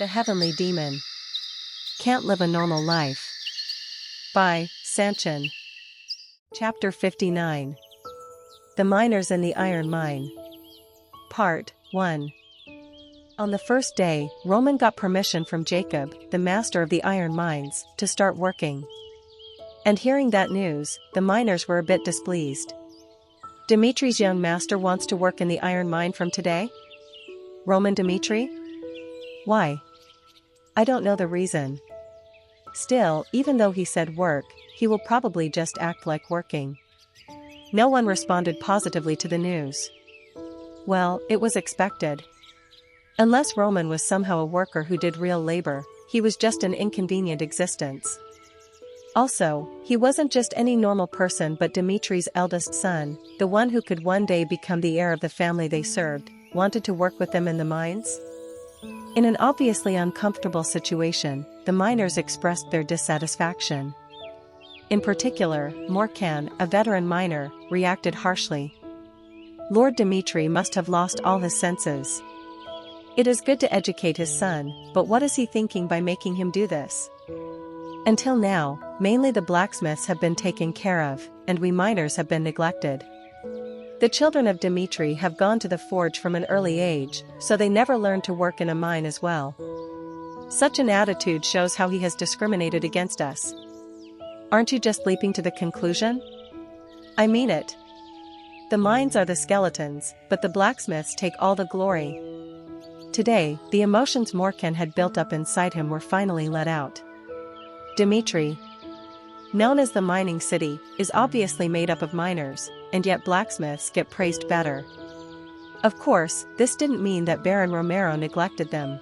The Heavenly Demon. Can't Live a Normal Life. By Sanchin. Chapter 59. The Miners in the Iron Mine. Part 1. On the first day, Roman got permission from Jacob, the master of the iron mines, to start working. And hearing that news, the miners were a bit displeased. Dimitri's young master wants to work in the iron mine from today? Roman Dimitri? Why? I don't know the reason. Still, even though he said work, he will probably just act like working. No one responded positively to the news. Well, it was expected. Unless Roman was somehow a worker who did real labor, he was just an inconvenient existence. Also, he wasn't just any normal person but Dimitri's eldest son, the one who could one day become the heir of the family they served, wanted to work with them in the mines? In an obviously uncomfortable situation, the miners expressed their dissatisfaction. In particular, Morkan, a veteran miner, reacted harshly. Lord Dimitri must have lost all his senses. It is good to educate his son, but what is he thinking by making him do this? Until now, mainly the blacksmiths have been taken care of, and we miners have been neglected. The children of Dimitri have gone to the forge from an early age, so they never learned to work in a mine as well. Such an attitude shows how he has discriminated against us. Aren't you just leaping to the conclusion? I mean it. The mines are the skeletons, but the blacksmiths take all the glory. Today, the emotions Morkan had built up inside him were finally let out. Dimitri, known as the mining city, is obviously made up of miners, and yet blacksmiths get praised better. Of course, this didn't mean that Baron Romero neglected them.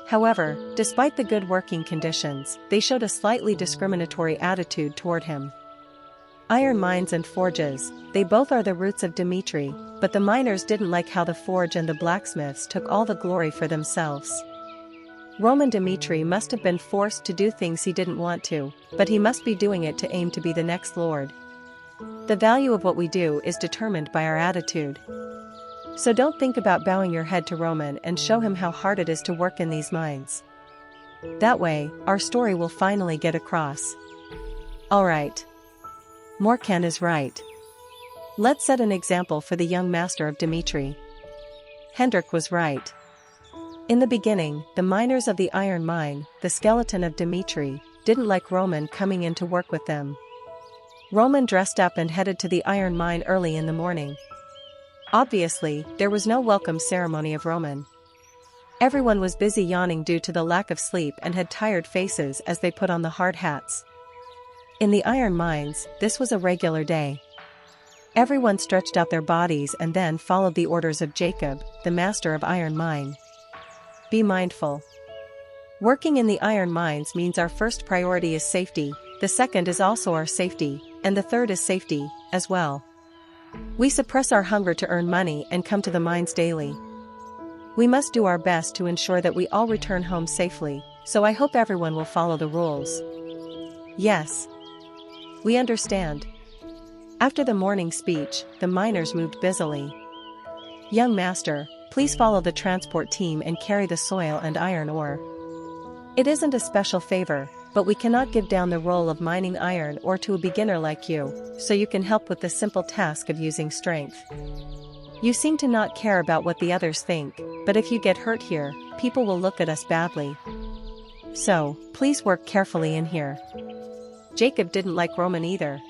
However, despite the good working conditions, they showed a slightly discriminatory attitude toward him. Iron mines and forges, they both are the roots of Dimitri, but the miners didn't like how the forge and the blacksmiths took all the glory for themselves. Roman Dimitri must have been forced to do things he didn't want to, but he must be doing it to aim to be the next lord. The value of what we do is determined by our attitude. So don't think about bowing your head to Roman and show him how hard it is to work in these mines. That way, our story will finally get across. Alright. Morkan is right. Let's set an example for the young master of Dimitri. Hendrik was right. In the beginning, the miners of the iron mine, the skeleton of Dimitri, didn't like Roman coming in to work with them. Roman dressed up and headed to the iron mine early in the morning. Obviously, there was no welcome ceremony of Roman. Everyone was busy yawning due to the lack of sleep and had tired faces as they put on the hard hats. In the iron mines, this was a regular day. Everyone stretched out their bodies and then followed the orders of Jacob, the master of iron mine. Be mindful. Working in the iron mines means our first priority is safety, the second is also our safety, and the third is safety, as well. We suppress our hunger to earn money and come to the mines daily. We must do our best to ensure that we all return home safely, so I hope everyone will follow the rules. Yes. We understand. After the morning speech, the miners moved busily. Young master, please follow the transport team and carry the soil and iron ore. It isn't a special favor, but we cannot give down the role of mining iron ore to a beginner like you, so you can help with the simple task of using strength. You seem to not care about what the others think, but if you get hurt here, people will look at us badly. So, please work carefully in here. Jacob didn't like Roman either.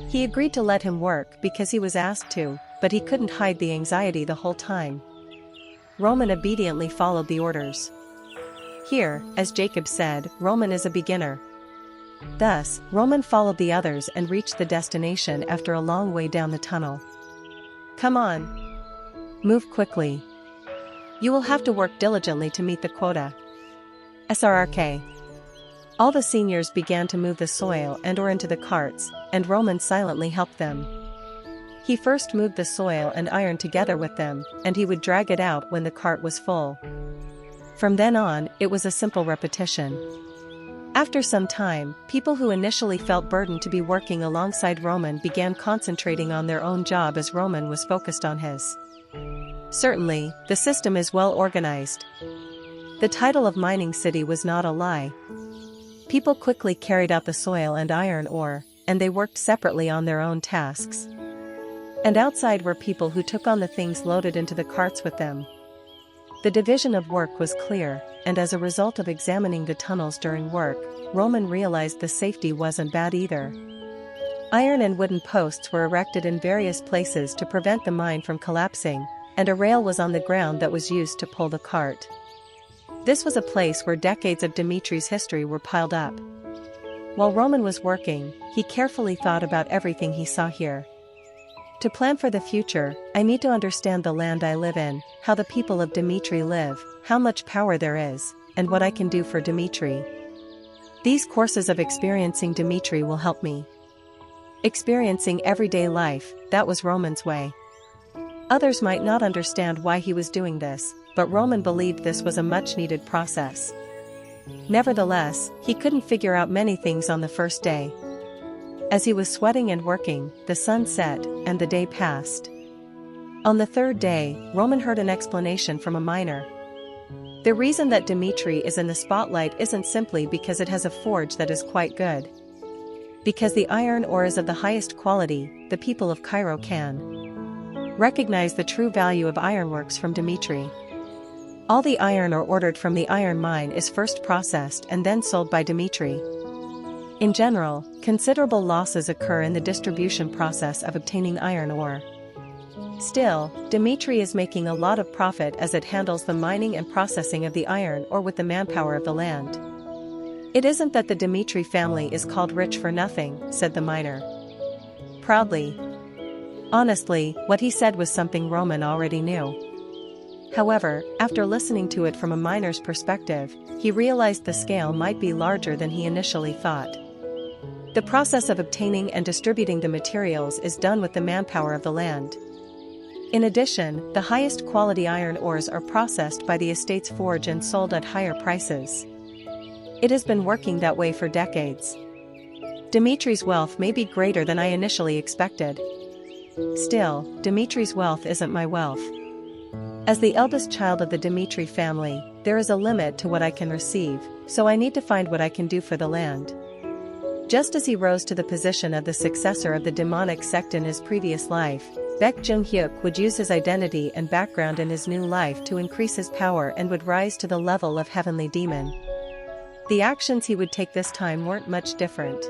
He agreed to let him work because he was asked to, but he couldn't hide the anxiety the whole time. Roman obediently followed the orders. Here, as Jacob said, Roman is a beginner. Thus, Roman followed the others and reached the destination after a long way down the tunnel. Come on. Move quickly. You will have to work diligently to meet the quota. SRRK. All the seniors began to move the soil and ore into the carts, and Roman silently helped them. He first moved the soil and iron together with them, and he would drag it out when the cart was full. From then on, it was a simple repetition. After some time, people who initially felt burdened to be working alongside Roman began concentrating on their own job as Roman was focused on his. Certainly, the system is well organized. The title of mining city was not a lie. People quickly carried out the soil and iron ore, and they worked separately on their own tasks. And outside were people who took on the things loaded into the carts with them. The division of work was clear, and as a result of examining the tunnels during work, Roman realized the safety wasn't bad either. Iron and wooden posts were erected in various places to prevent the mine from collapsing, and a rail was on the ground that was used to pull the cart. This was a place where decades of Dimitri's history were piled up. While Roman was working, he carefully thought about everything he saw here. To plan for the future, I need to understand the land I live in, how the people of Dimitri live, how much power there is, and what I can do for Dimitri. These courses of experiencing Dimitri will help me. Experiencing everyday life, that was Roman's way. Others might not understand why he was doing this, but Roman believed this was a much-needed process. Nevertheless, he couldn't figure out many things on the first day. As he was sweating and working, the sun set, and the day passed. On the third day, Roman heard an explanation from a miner. The reason that Dimitri is in the spotlight isn't simply because it has a forge that is quite good. Because the iron ore is of the highest quality, the people of Cairo can recognize the true value of ironworks from Dimitri. All the iron ore ordered from the iron mine is first processed and then sold by Dimitri. In general, considerable losses occur in the distribution process of obtaining iron ore. Still, Dimitri is making a lot of profit as it handles the mining and processing of the iron ore with the manpower of the land. It isn't that the Dimitri family is called rich for nothing, said the miner proudly. Honestly, what he said was something Roman already knew. However, after listening to it from a miner's perspective, he realized the scale might be larger than he initially thought. The process of obtaining and distributing the materials is done with the manpower of the land. In addition, the highest quality iron ores are processed by the estate's forge and sold at higher prices. It has been working that way for decades. Dimitri's wealth may be greater than I initially expected. Still, Dimitri's wealth isn't my wealth. As the eldest child of the Dimitri family, there is a limit to what I can receive, so I need to find what I can do for the land. Just as he rose to the position of the successor of the demonic sect in his previous life, Baek Jung-hyuk would use his identity and background in his new life to increase his power and would rise to the level of heavenly demon. The actions he would take this time weren't much different.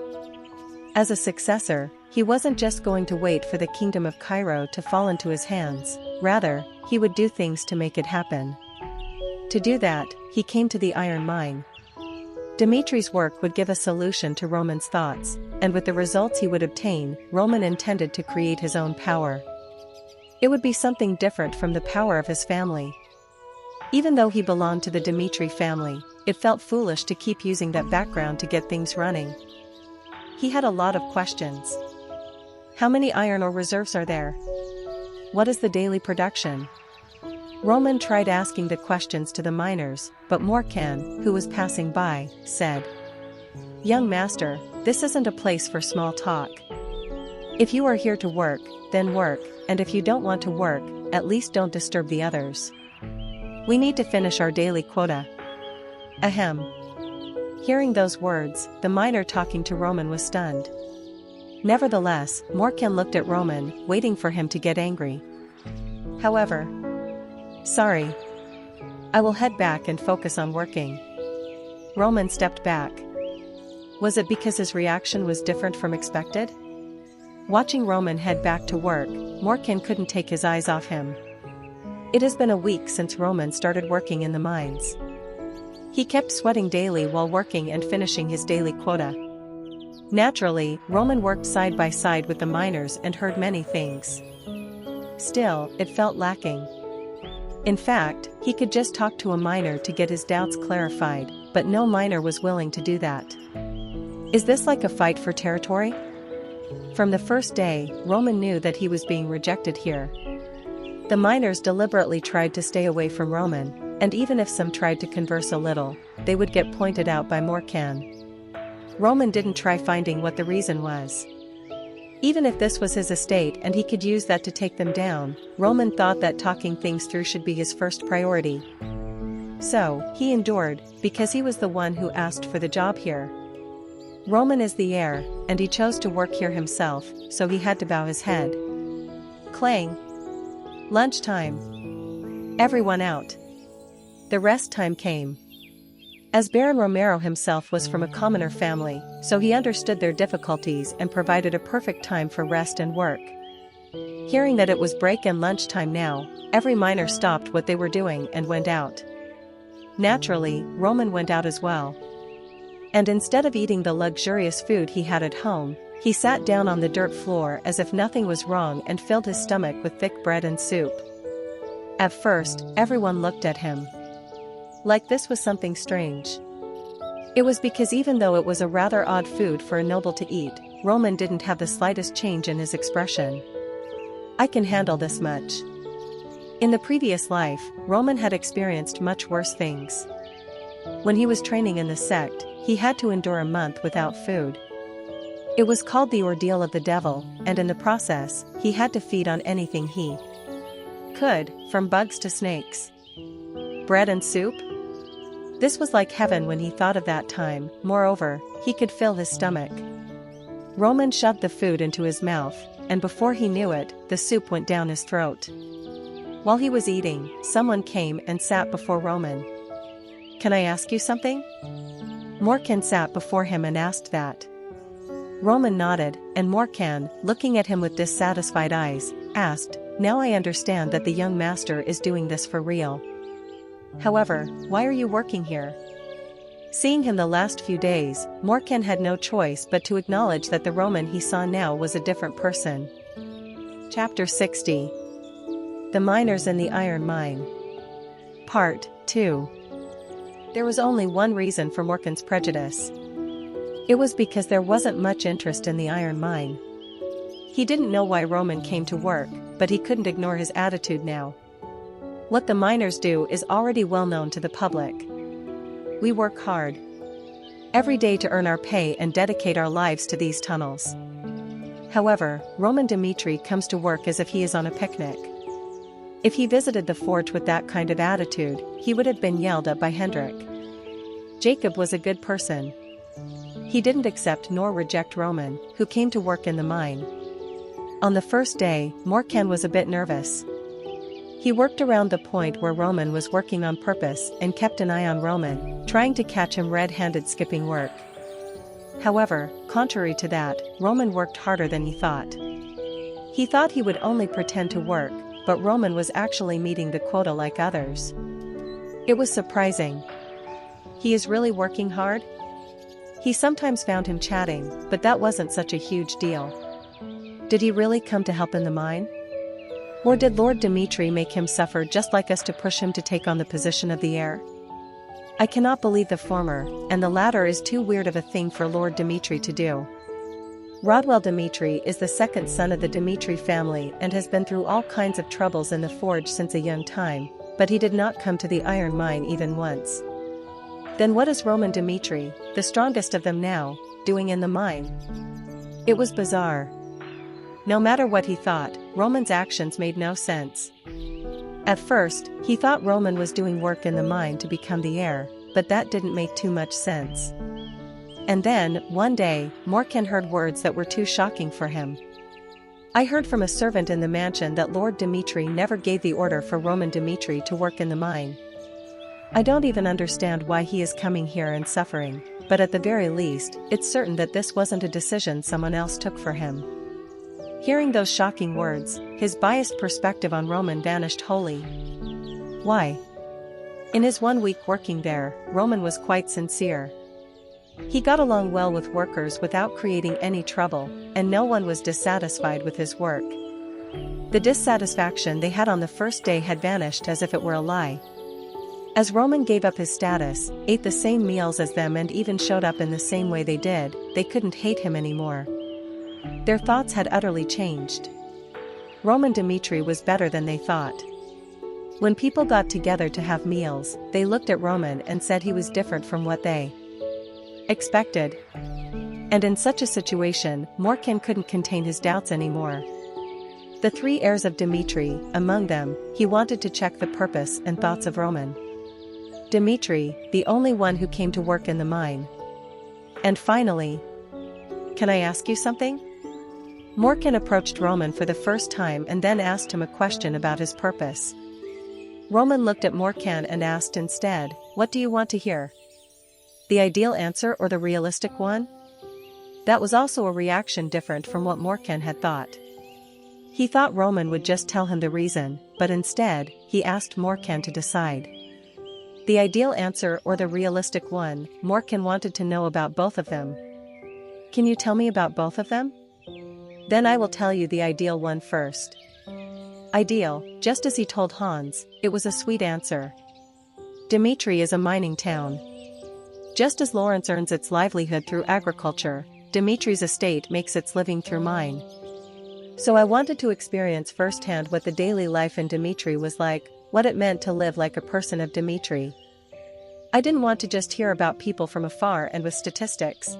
As a successor, he wasn't just going to wait for the kingdom of Cairo to fall into his hands, rather, he would do things to make it happen. To do that, he came to the iron mine. Dimitri's work would give a solution to Roman's thoughts, and with the results he would obtain, Roman intended to create his own power. It would be something different from the power of his family. Even though he belonged to the Dimitri family, it felt foolish to keep using that background to get things running. He had a lot of questions. How many iron ore reserves are there? What is the daily production? Roman tried asking the questions to the miners, but Morkan, who was passing by, said, "Young master, this isn't a place for small talk. If you are here to work, then work, and if you don't want to work, at least don't disturb the others. We need to finish our daily quota." Ahem. Hearing those words, the miner talking to Roman was stunned. Nevertheless, Morkan looked at Roman, waiting for him to get angry. However, "Sorry. I will head back and focus on working." Roman stepped back. Was it because his reaction was different from expected? Watching Roman head back to work, Morkan couldn't take his eyes off him. It has been a week since Roman started working in the mines. He kept sweating daily while working and finishing his daily quota. Naturally, Roman worked side by side with the miners and heard many things. Still, it felt lacking. In fact, he could just talk to a miner to get his doubts clarified, but no miner was willing to do that. Is this like a fight for territory? From the first day, Roman knew that he was being rejected here. The miners deliberately tried to stay away from Roman, and even if some tried to converse a little, they would get pointed out by Morkan. Roman didn't try finding what the reason was. Even if this was his estate and he could use that to take them down, Roman thought that talking things through should be his first priority. So, he endured, because he was the one who asked for the job here. Roman is the heir, and he chose to work here himself, so he had to bow his head. Clang. Lunchtime. Everyone out. The rest time came. As Baron Romero himself was from a commoner family, so he understood their difficulties and provided a perfect time for rest and work. Hearing that it was break and lunchtime now, every miner stopped what they were doing and went out. Naturally, Roman went out as well. And instead of eating the luxurious food he had at home, he sat down on the dirt floor as if nothing was wrong and filled his stomach with thick bread and soup. At first, everyone looked at him like this was something strange. It was because even though it was a rather odd food for a noble to eat, Roman didn't have the slightest change in his expression. I can handle this much. In the previous life, Roman had experienced much worse things. When he was training in the sect, he had to endure a month without food. It was called the ordeal of the devil, and in the process, he had to feed on anything he could, from bugs to snakes. Bread and soup? This was like heaven when he thought of that time. Moreover, he could fill his stomach. Roman shoved the food into his mouth, and before he knew it, the soup went down his throat. While he was eating, someone came and sat before Roman. "Can I ask you something?" Morkan sat before him and asked that. Roman nodded, and Morkan, looking at him with dissatisfied eyes, asked, "Now I understand that the young master is doing this for real. However, why are you working here?" Seeing him the last few days, Morkan had no choice but to acknowledge that the Roman he saw now was a different person. Chapter 60. The Miners in the Iron Mine. Part 2. There was only one reason for Morkan's prejudice. It was because there wasn't much interest in the iron mine. He didn't know why Roman came to work, but he couldn't ignore his attitude now. What the miners do is already well known to the public. We work hard every day to earn our pay and dedicate our lives to these tunnels. However, Roman Dmitri comes to work as if he is on a picnic. If he visited the forge with that kind of attitude, he would have been yelled at by Hendrik. Jacob was a good person. He didn't accept nor reject Roman, who came to work in the mine. On the first day, Morkan was a bit nervous. He worked around the point where Roman was working on purpose and kept an eye on Roman, trying to catch him red-handed skipping work. However, contrary to that, Roman worked harder than he thought. He thought he would only pretend to work, but Roman was actually meeting the quota like others. It was surprising. He is really working hard? He sometimes found him chatting, but that wasn't such a huge deal. Did he really come to help in the mine? Or did Lord Dmitri make him suffer just like us to push him to take on the position of the heir? I cannot believe the former, and the latter is too weird of a thing for Lord Dmitri to do. Rodwell Dmitri is the second son of the Dmitri family and has been through all kinds of troubles in the forge since a young time, but he did not come to the iron mine even once. Then what is Roman Dmitri, the strongest of them now, doing in the mine? It was bizarre. No matter what he thought, Roman's actions made no sense. At first, he thought Roman was doing work in the mine to become the heir, but that didn't make too much sense. And then, one day, Morkan heard words that were too shocking for him. I heard from a servant in the mansion that Lord Dmitri never gave the order for Roman Dmitri to work in the mine. I don't even understand why he is coming here and suffering, but at the very least, it's certain that this wasn't a decision someone else took for him. Hearing those shocking words, his biased perspective on Roman vanished wholly. Why? In his 1 week working there, Roman was quite sincere. He got along well with workers without creating any trouble, and no one was dissatisfied with his work. The dissatisfaction they had on the first day had vanished as if it were a lie. As Roman gave up his status, ate the same meals as them and even showed up in the same way they did, they couldn't hate him anymore. Their thoughts had utterly changed. Roman Dmitri was better than they thought. When people got together to have meals, they looked at Roman and said he was different from what they expected. And in such a situation, Morkan couldn't contain his doubts anymore. The three heirs of Dmitri, among them, he wanted to check the purpose and thoughts of Roman. Dmitri, the only one who came to work in the mine. And finally, can I ask you something? Morkan approached Roman for the first time and then asked him a question about his purpose. Roman looked at Morkan and asked instead, what do you want to hear? The ideal answer or the realistic one? That was also a reaction different from what Morkan had thought. He thought Roman would just tell him the reason, but instead, he asked Morkan to decide. The ideal answer or the realistic one, Morkan wanted to know about both of them. Can you tell me about both of them? Then I will tell you the ideal one first. Ideal, just as he told Hans, it was a sweet answer. Dmitri is a mining town. Just as Lawrence earns its livelihood through agriculture, Dmitri's estate makes its living through mine. So I wanted to experience firsthand what the daily life in Dmitri was like, what it meant to live like a person of Dmitri. I didn't want to just hear about people from afar and with statistics.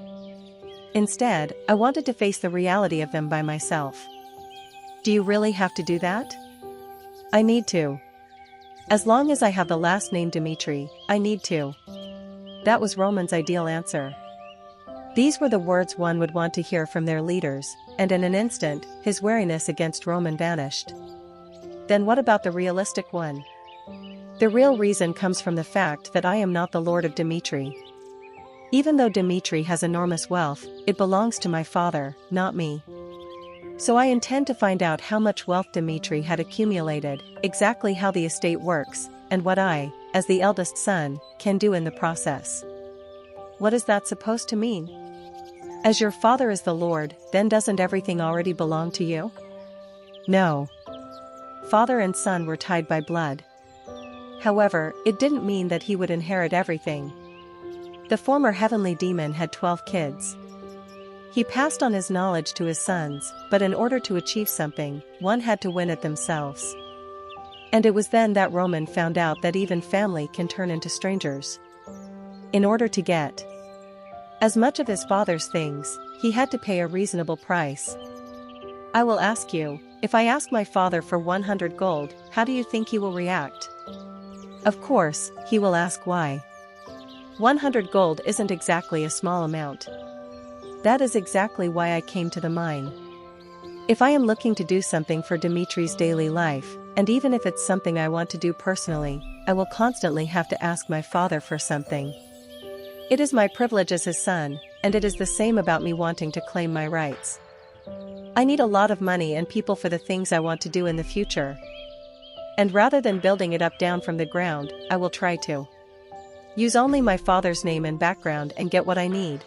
Instead, I wanted to face the reality of them by myself. Do you really have to do that? I need to. As long as I have the last name Dmitri, I need to. That was Roman's ideal answer. These were the words one would want to hear from their leaders, and in an instant, his wariness against Roman vanished. Then what about the realistic one? The real reason comes from the fact that I am not the lord of Dmitri. Even though Dmitri has enormous wealth, it belongs to my father, not me. So I intend to find out how much wealth Dmitri had accumulated, exactly how the estate works, and what I, as the eldest son, can do in the process. What is that supposed to mean? As your father is the Lord, then doesn't everything already belong to you? No. Father and son were tied by blood. However, it didn't mean that he would inherit everything. The former heavenly demon had 12 kids. He passed on his knowledge to his sons, but in order to achieve something, one had to win it themselves. And it was then that Roman found out that even family can turn into strangers. In order to get as much of his father's things, he had to pay a reasonable price. I will ask you, if I ask my father for 100 gold, how do you think he will react? Of course, he will ask why. 100 gold isn't exactly a small amount. That is exactly why I came to the mine. If I am looking to do something for Dmitri's daily life, and even if it's something I want to do personally, I will constantly have to ask my father for something. It is my privilege as his son, and it is the same about me wanting to claim my rights. I need a lot of money and people for the things I want to do in the future. And rather than building it up down from the ground, I will try to use only my father's name and background and get what I need.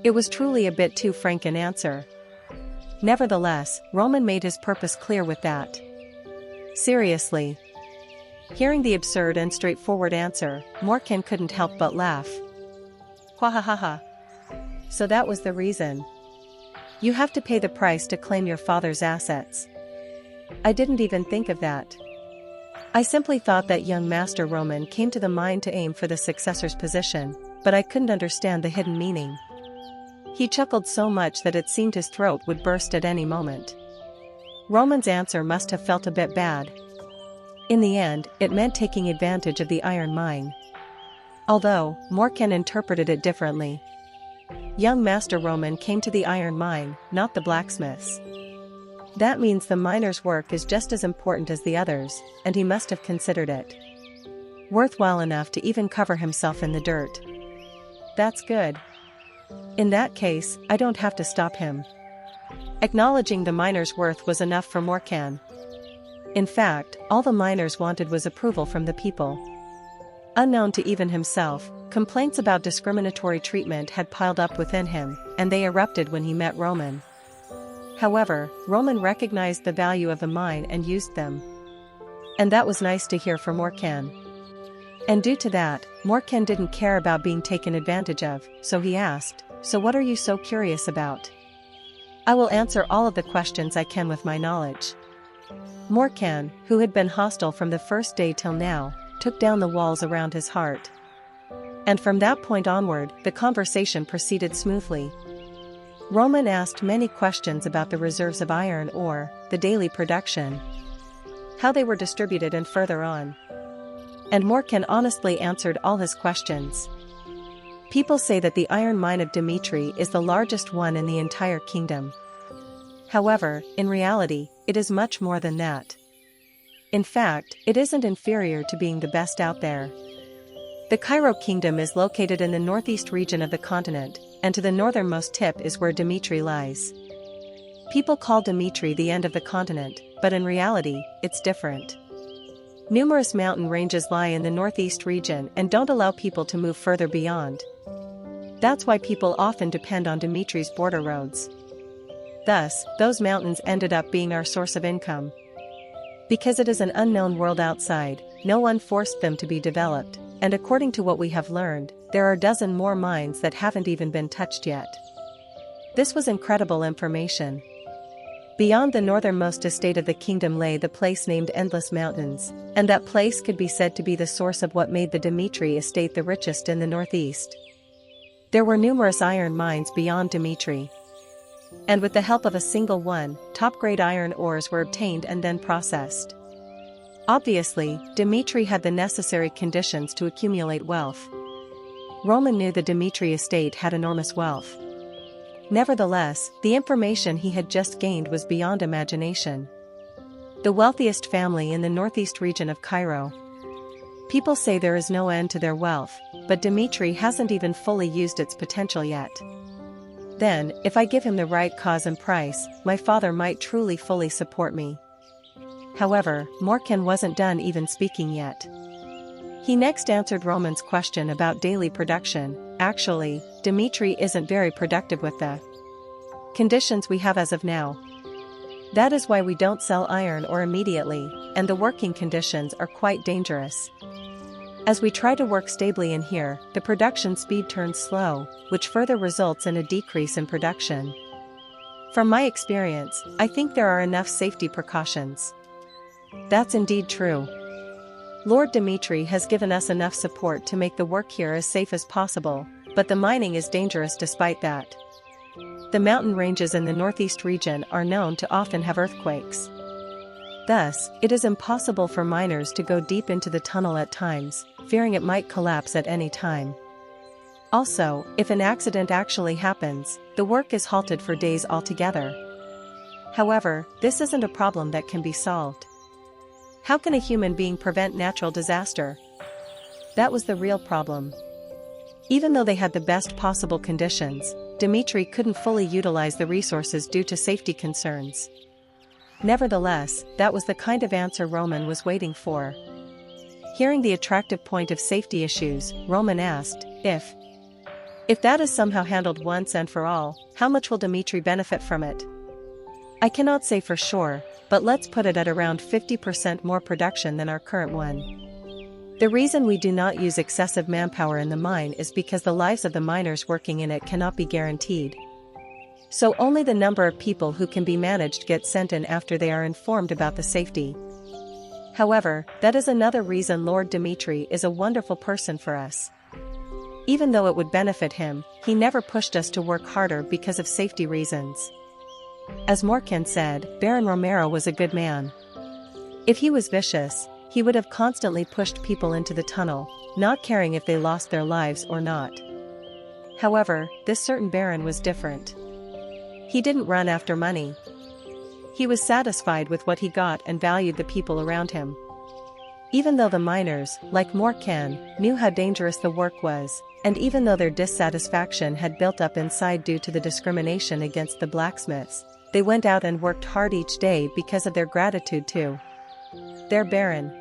It was truly a bit too frank an answer. Nevertheless, Roman made his purpose clear with that. Seriously. Hearing the absurd and straightforward answer, Morkan couldn't help but laugh. Hwahahaha. So that was the reason. You have to pay the price to claim your father's assets. I didn't even think of that. I simply thought that young Master Roman came to the mine to aim for the successor's position, but I couldn't understand the hidden meaning. He chuckled so much that it seemed his throat would burst at any moment. Roman's answer must have felt a bit bad. In the end, it meant taking advantage of the iron mine. Although, Morkan interpreted it differently. Young Master Roman came to the iron mine, not the blacksmith's. That means the miner's work is just as important as the others, and he must have considered it worthwhile enough to even cover himself in the dirt. That's good. In that case, I don't have to stop him. Acknowledging the miner's worth was enough for Morkan. In fact, all the miners wanted was approval from the people. Unknown to even himself, complaints about discriminatory treatment had piled up within him, and they erupted when he met Roman. However, Roman recognized the value of the mine and used them. And that was nice to hear for Morkan. And due to that, Morkan didn't care about being taken advantage of, so he asked, "So what are you so curious about?" I will answer all of the questions I can with my knowledge. Morkan, who had been hostile from the first day till now, took down the walls around his heart. And from that point onward, the conversation proceeded smoothly. Roman asked many questions about the reserves of iron ore, the daily production, how they were distributed and further on. And Morkan honestly answered all his questions. People say that the iron mine of Dmitry is the largest one in the entire kingdom. However, in reality, it is much more than that. In fact, it isn't inferior to being the best out there. The Cairo kingdom is located in the northeast region of the continent, and to the northernmost tip is where Dmitry lies. People call Dmitry the end of the continent, but in reality, it's different. Numerous mountain ranges lie in the northeast region and don't allow people to move further beyond. That's why people often depend on Dmitry's border roads. Thus, those mountains ended up being our source of income. Because it is an unknown world outside, no one forced them to be developed, and according to what we have learned, there are a dozen more mines that haven't even been touched yet. This was incredible information. Beyond the northernmost estate of the kingdom lay the place named Endless Mountains, and that place could be said to be the source of what made the Dmitry estate the richest in the northeast. There were numerous iron mines beyond Dmitry. And with the help of a single one, top-grade iron ores were obtained and then processed. Obviously, Dmitry had the necessary conditions to accumulate wealth. Roman knew the Dmitry estate had enormous wealth. Nevertheless, the information he had just gained was beyond imagination. The wealthiest family in the northeast region of Cairo. People say there is no end to their wealth, but Dmitry hasn't even fully used its potential yet. Then, if I give him the right cause and price, my father might truly fully support me. However, Morkan wasn't done even speaking yet. He next answered Roman's question about daily production. Actually, Dmitry isn't very productive with the conditions we have as of now. That is why we don't sell iron ore immediately, and the working conditions are quite dangerous. As we try to work stably in here, the production speed turns slow, which further results in a decrease in production. From my experience, I think there are enough safety precautions. That's indeed true. Lord Dmitry has given us enough support to make the work here as safe as possible, but the mining is dangerous despite that. The mountain ranges in the northeast region are known to often have earthquakes. Thus, it is impossible for miners to go deep into the tunnel at times, fearing it might collapse at any time. Also, if an accident actually happens, the work is halted for days altogether. However, this isn't a problem that can be solved. How can a human being prevent natural disaster? That was the real problem. Even though they had the best possible conditions, Dmitry couldn't fully utilize the resources due to safety concerns. Nevertheless, that was the kind of answer Roman was waiting for. Hearing the attractive point of safety issues, Roman asked, if that is somehow handled once and for all, how much will Dmitry benefit from it? I cannot say for sure, but let's put it at around 50% more production than our current one. The reason we do not use excessive manpower in the mine is because the lives of the miners working in it cannot be guaranteed. So only the number of people who can be managed get sent in after they are informed about the safety. However, that is another reason Lord Dmitry is a wonderful person for us. Even though it would benefit him, he never pushed us to work harder because of safety reasons. As Morkan said, Baron Romero was a good man. If he was vicious, he would have constantly pushed people into the tunnel, not caring if they lost their lives or not. However, this certain Baron was different. He didn't run after money. He was satisfied with what he got and valued the people around him. Even though the miners, like Morkan, knew how dangerous the work was, and even though their dissatisfaction had built up inside due to the discrimination against the blacksmiths, they went out and worked hard each day because of their gratitude to their Baron.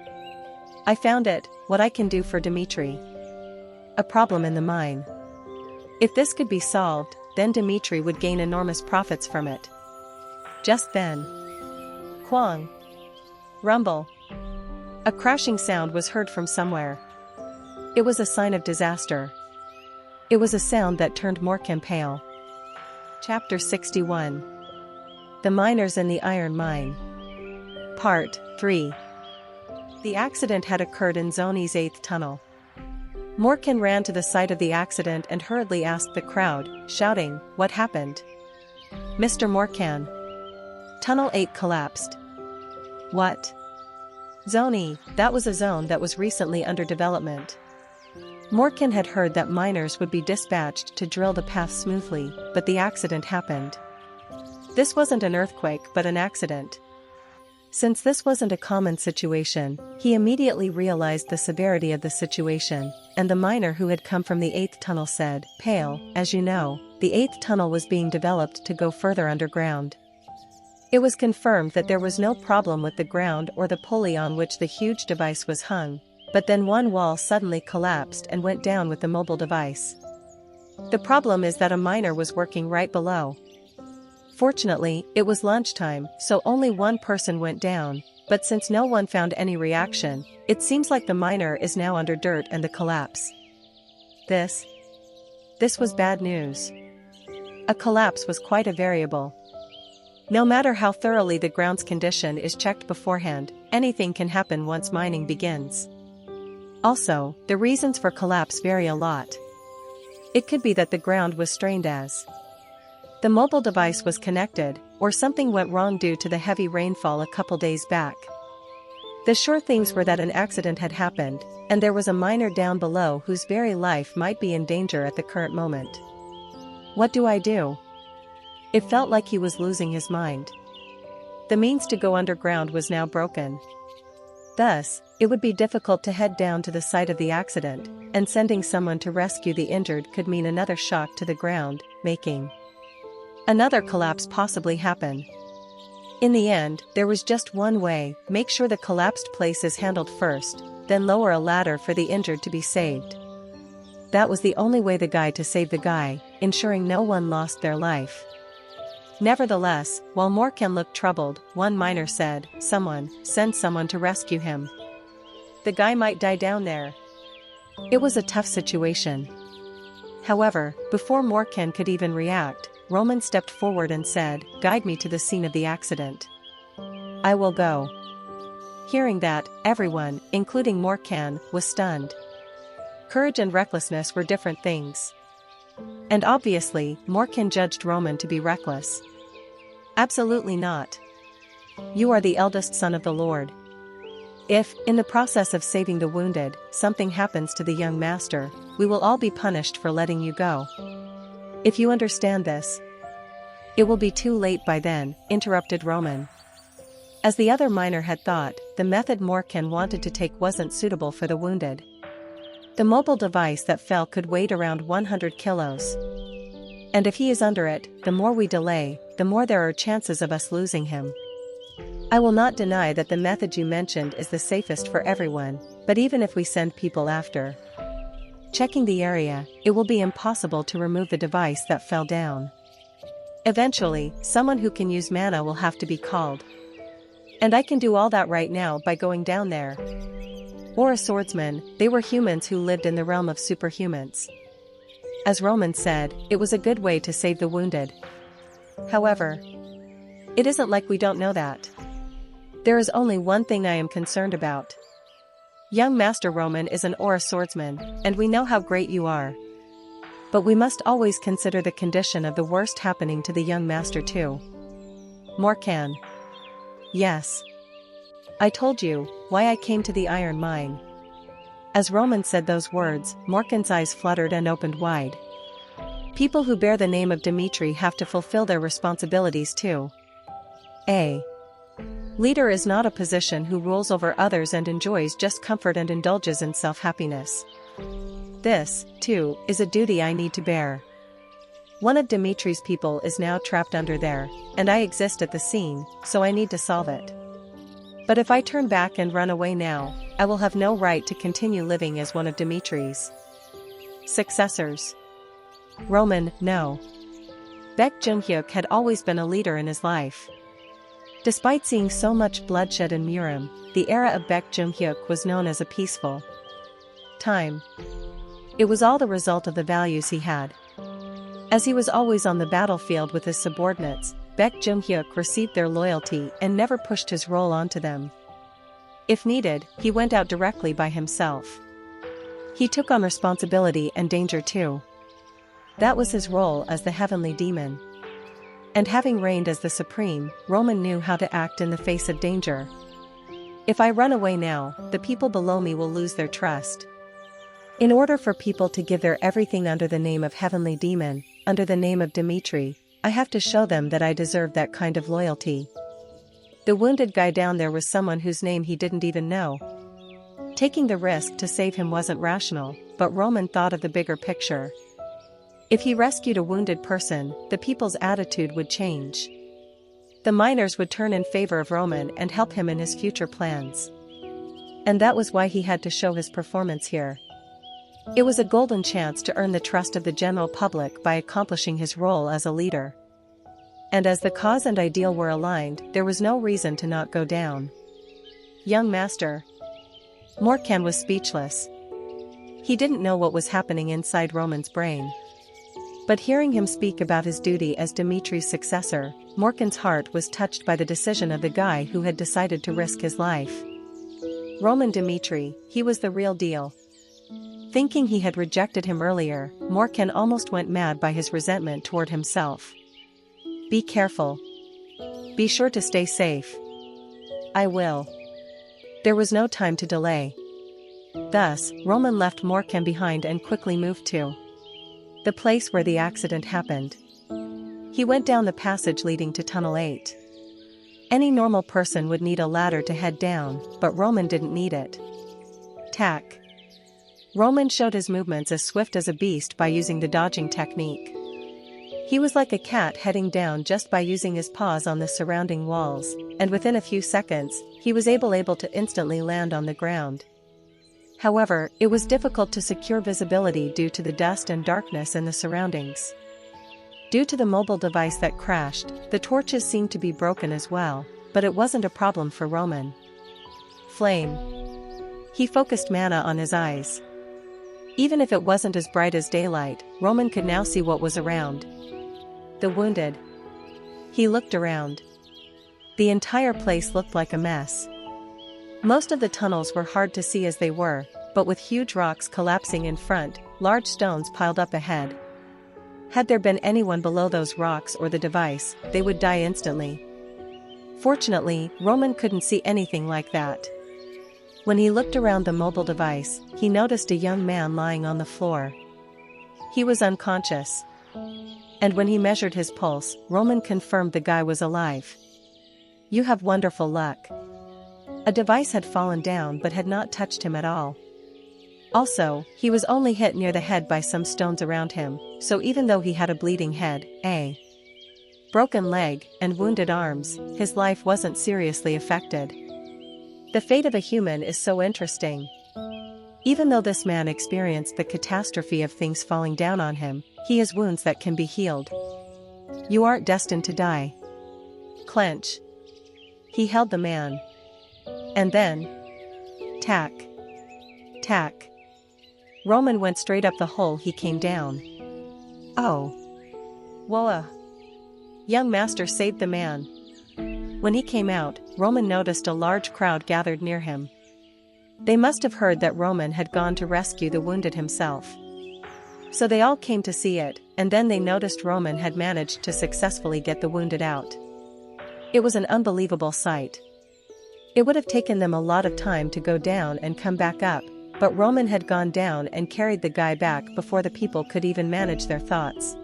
I found it, what I can do for Dmitry. A problem in the mine. If this could be solved, then Dmitry would gain enormous profits from it. Just then. Quang. Rumble. A crashing sound was heard from somewhere. It was a sign of disaster. It was a sound that turned Morkan pale. Chapter 61. The Miners in the Iron Mine. Part 3. The accident had occurred in Zoni's 8th tunnel. Morkan ran to the site of the accident and hurriedly asked the crowd, shouting, "What happened?" "Mr. Morkan. Tunnel 8 collapsed." "What?" Zone E, that was a zone that was recently under development. Morkan had heard that miners would be dispatched to drill the path smoothly, but the accident happened. This wasn't an earthquake but an accident. Since this wasn't a common situation, he immediately realized the severity of the situation, and the miner who had come from the 8th tunnel said, "Pale, as you know, the 8th tunnel was being developed to go further underground." It was confirmed that there was no problem with the ground or the pulley on which the huge device was hung, but then one wall suddenly collapsed and went down with the mobile device. The problem is that a miner was working right below. Fortunately, it was lunchtime, so only one person went down, but since no one found any reaction, it seems like the miner is now under dirt and the collapse. This was bad news. A collapse was quite a variable. No matter how thoroughly the ground's condition is checked beforehand, anything can happen once mining begins. Also, the reasons for collapse vary a lot. It could be that the ground was strained as the mobile device was connected, or something went wrong due to the heavy rainfall a couple days back. The sure things were that an accident had happened, and there was a miner down below whose very life might be in danger at the current moment. What do I do? It felt like he was losing his mind. The means to go underground was now broken. Thus, it would be difficult to head down to the site of the accident, and sending someone to rescue the injured could mean another shock to the ground, making another collapse possibly happen. In the end, there was just one way: make sure the collapsed place is handled first, then lower a ladder for the injured to be saved. That was the only way the guy to save the guy, ensuring no one lost their life. Nevertheless, while Morkan looked troubled, one miner said, "Send someone to rescue him. The guy might die down there." It was a tough situation. However, before Morkan could even react, Roman stepped forward and said, "Guide me to the scene of the accident." "I will go." Hearing that, everyone, including Morkan, was stunned. Courage and recklessness were different things. And obviously, Morkan judged Roman to be reckless. Absolutely not. You are the eldest son of the Lord. If, in the process of saving the wounded, something happens to the young master, we will all be punished for letting you go. If you understand this. It will be too late by then, interrupted Roman. As the other miner had thought, the method Morkan wanted to take wasn't suitable for the wounded. The mobile device that fell could weigh around 100 kilos. And if he is under it, the more we delay, the more there are chances of us losing him. I will not deny that the method you mentioned is the safest for everyone, but even if we send people after checking the area, it will be impossible to remove the device that fell down. Eventually, someone who can use mana will have to be called. And I can do all that right now by going down there. Or a swordsman, they were humans who lived in the realm of superhumans. As Roman said, it was a good way to save the wounded. However, it isn't like we don't know that. There is only one thing I am concerned about. Young Master Roman is an Aura swordsman, and we know how great you are. But we must always consider the condition of the worst happening to the young master too. Morkan. Yes. I told you, why I came to the iron mine. As Roman said those words, Morkan's eyes fluttered and opened wide. People who bear the name of Dimitri have to fulfill their responsibilities too. A leader is not a position who rules over others and enjoys just comfort and indulges in self-happiness. This, too, is a duty I need to bear. One of Dimitri's people is now trapped under there, and I exist at the scene, so I need to solve it. But if I turn back and run away now, I will have no right to continue living as one of Dimitri's successors. Roman, no. Baek Jung-hyuk had always been a leader in his life. Despite seeing so much bloodshed in Murim, the era of Baek Jung-hyuk was known as a peaceful time. It was all the result of the values he had. As he was always on the battlefield with his subordinates, Baek Jung-hyuk received their loyalty and never pushed his role onto them. If needed, he went out directly by himself. He took on responsibility and danger too. That was his role as the heavenly demon. And having reigned as the supreme, Roman knew how to act in the face of danger. If I run away now, the people below me will lose their trust. In order for people to give their everything under the name of Heavenly Demon, under the name of Dimitri, I have to show them that I deserve that kind of loyalty. The wounded guy down there was someone whose name he didn't even know. Taking the risk to save him wasn't rational, but Roman thought of the bigger picture. If he rescued a wounded person, the people's attitude would change. The miners would turn in favor of Roman and help him in his future plans. And that was why he had to show his performance here. It was a golden chance to earn the trust of the general public by accomplishing his role as a leader. And as the cause and ideal were aligned, there was no reason to not go down. Young master. Morkan was speechless. He didn't know what was happening inside Roman's brain. But hearing him speak about his duty as Dimitri's successor, Morkan's heart was touched by the decision of the guy who had decided to risk his life. Roman Dimitri, he was the real deal. Thinking he had rejected him earlier, Morkan almost went mad by his resentment toward himself. Be careful. Be sure to stay safe. I will. There was no time to delay. Thus, Roman left Morkan behind and quickly moved to the place where the accident happened. He went down the passage leading to Tunnel 8. Any normal person would need a ladder to head down, but Roman didn't need it. Tack. Roman showed his movements as swift as a beast by using the dodging technique. He was like a cat heading down just by using his paws on the surrounding walls, and within a few seconds, he was able to instantly land on the ground. However, it was difficult to secure visibility due to the dust and darkness in the surroundings. Due to the mobile device that crashed, the torches seemed to be broken as well, but it wasn't a problem for Roman. Flame. He focused mana on his eyes. Even if it wasn't as bright as daylight, Roman could now see what was around. The wounded. He looked around. The entire place looked like a mess. Most of the tunnels were hard to see as they were, but with huge rocks collapsing in front, large stones piled up ahead. Had there been anyone below those rocks or the device, they would die instantly. Fortunately, Roman couldn't see anything like that. When he looked around the mobile device, he noticed a young man lying on the floor. He was unconscious. And when he measured his pulse, Roman confirmed the guy was alive. You have wonderful luck. A device had fallen down but had not touched him at all. Also, he was only hit near the head by some stones around him, so even though he had a bleeding head, a broken leg, and wounded arms, his life wasn't seriously affected. The fate of a human is so interesting. Even though this man experienced the catastrophe of things falling down on him, he has wounds that can be healed. You aren't destined to die. Clench. He held the man. And then... tack. Tack. Roman went straight up the hole he came down. Oh. Whoa. Young master saved the man. When he came out, Roman noticed a large crowd gathered near him. They must have heard that Roman had gone to rescue the wounded himself. So they all came to see it, and then they noticed Roman had managed to successfully get the wounded out. It was an unbelievable sight. It would have taken them a lot of time to go down and come back up, but Roman had gone down and carried the guy back before the people could even manage their thoughts.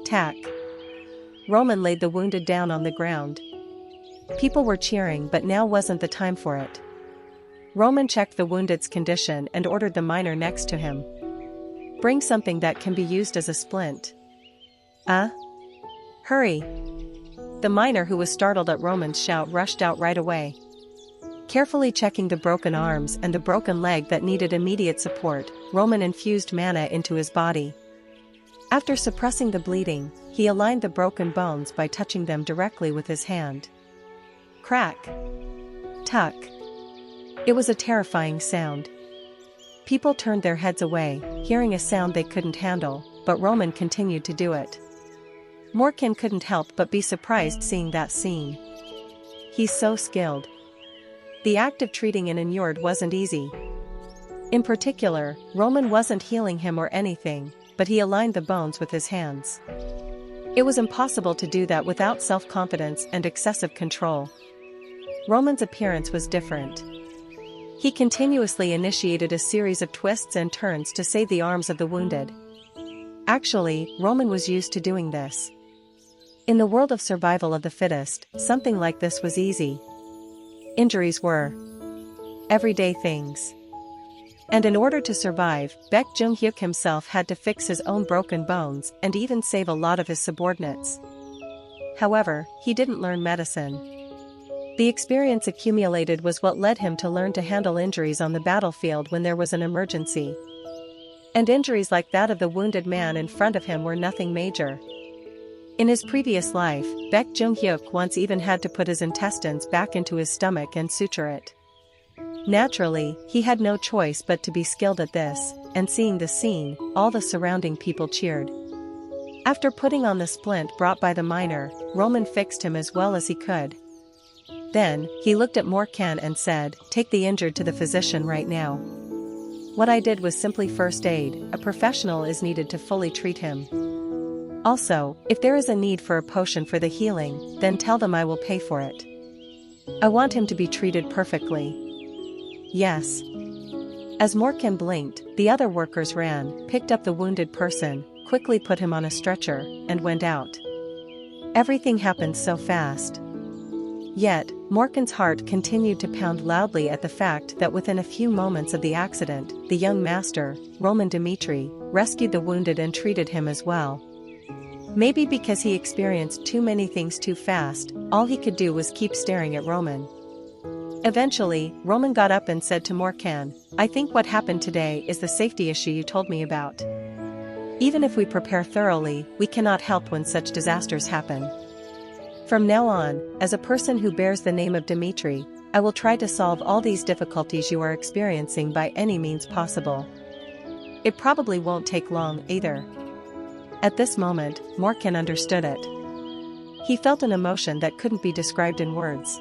Tack. Roman laid the wounded down on the ground. People were cheering, but now wasn't the time for it. Roman checked the wounded's condition and ordered the miner next to him. Bring something that can be used as a splint. Hurry. The miner, who was startled at Roman's shout, rushed out right away. Carefully checking the broken arms and the broken leg that needed immediate support, Roman infused mana into his body. After suppressing the bleeding, he aligned the broken bones by touching them directly with his hand. Crack. Tuck. It was a terrifying sound. People turned their heads away, hearing a sound they couldn't handle, but Roman continued to do it. Morkan couldn't help but be surprised seeing that scene. He's so skilled. The act of treating an injured wasn't easy. In particular, Roman wasn't healing him or anything, but he aligned the bones with his hands. It was impossible to do that without self-confidence and excessive control. Roman's appearance was different. He continuously initiated a series of twists and turns to save the arms of the wounded. Actually, Roman was used to doing this. In the world of survival of the fittest, something like this was easy. Injuries were everyday things. And in order to survive, Baek Jung-hyuk himself had to fix his own broken bones and even save a lot of his subordinates. However, he didn't learn medicine. The experience accumulated was what led him to learn to handle injuries on the battlefield when there was an emergency. And injuries like that of the wounded man in front of him were nothing major. In his previous life, Baek Jung-hyuk once even had to put his intestines back into his stomach and suture it. Naturally, he had no choice but to be skilled at this, and seeing the scene, all the surrounding people cheered. After putting on the splint brought by the miner, Roman fixed him as well as he could. Then, he looked at Morkan and said, "Take the injured to the physician right now." What I did was simply first aid. A professional is needed to fully treat him. Also, if there is a need for a potion for the healing, then tell them I will pay for it. I want him to be treated perfectly. Yes. As Morkan blinked, the other workers ran, picked up the wounded person, quickly put him on a stretcher, and went out. Everything happened so fast. Yet, Morkan's heart continued to pound loudly at the fact that within a few moments of the accident, the young master, Roman Dmitri, rescued the wounded and treated him as well. Maybe because he experienced too many things too fast, all he could do was keep staring at Roman. Eventually, Roman got up and said to Morkan, "I think what happened today is the safety issue you told me about. Even if we prepare thoroughly, we cannot help when such disasters happen. From now on, as a person who bears the name of Dmitri, I will try to solve all these difficulties you are experiencing by any means possible. It probably won't take long either." At this moment, Morkan understood it. He felt an emotion that couldn't be described in words.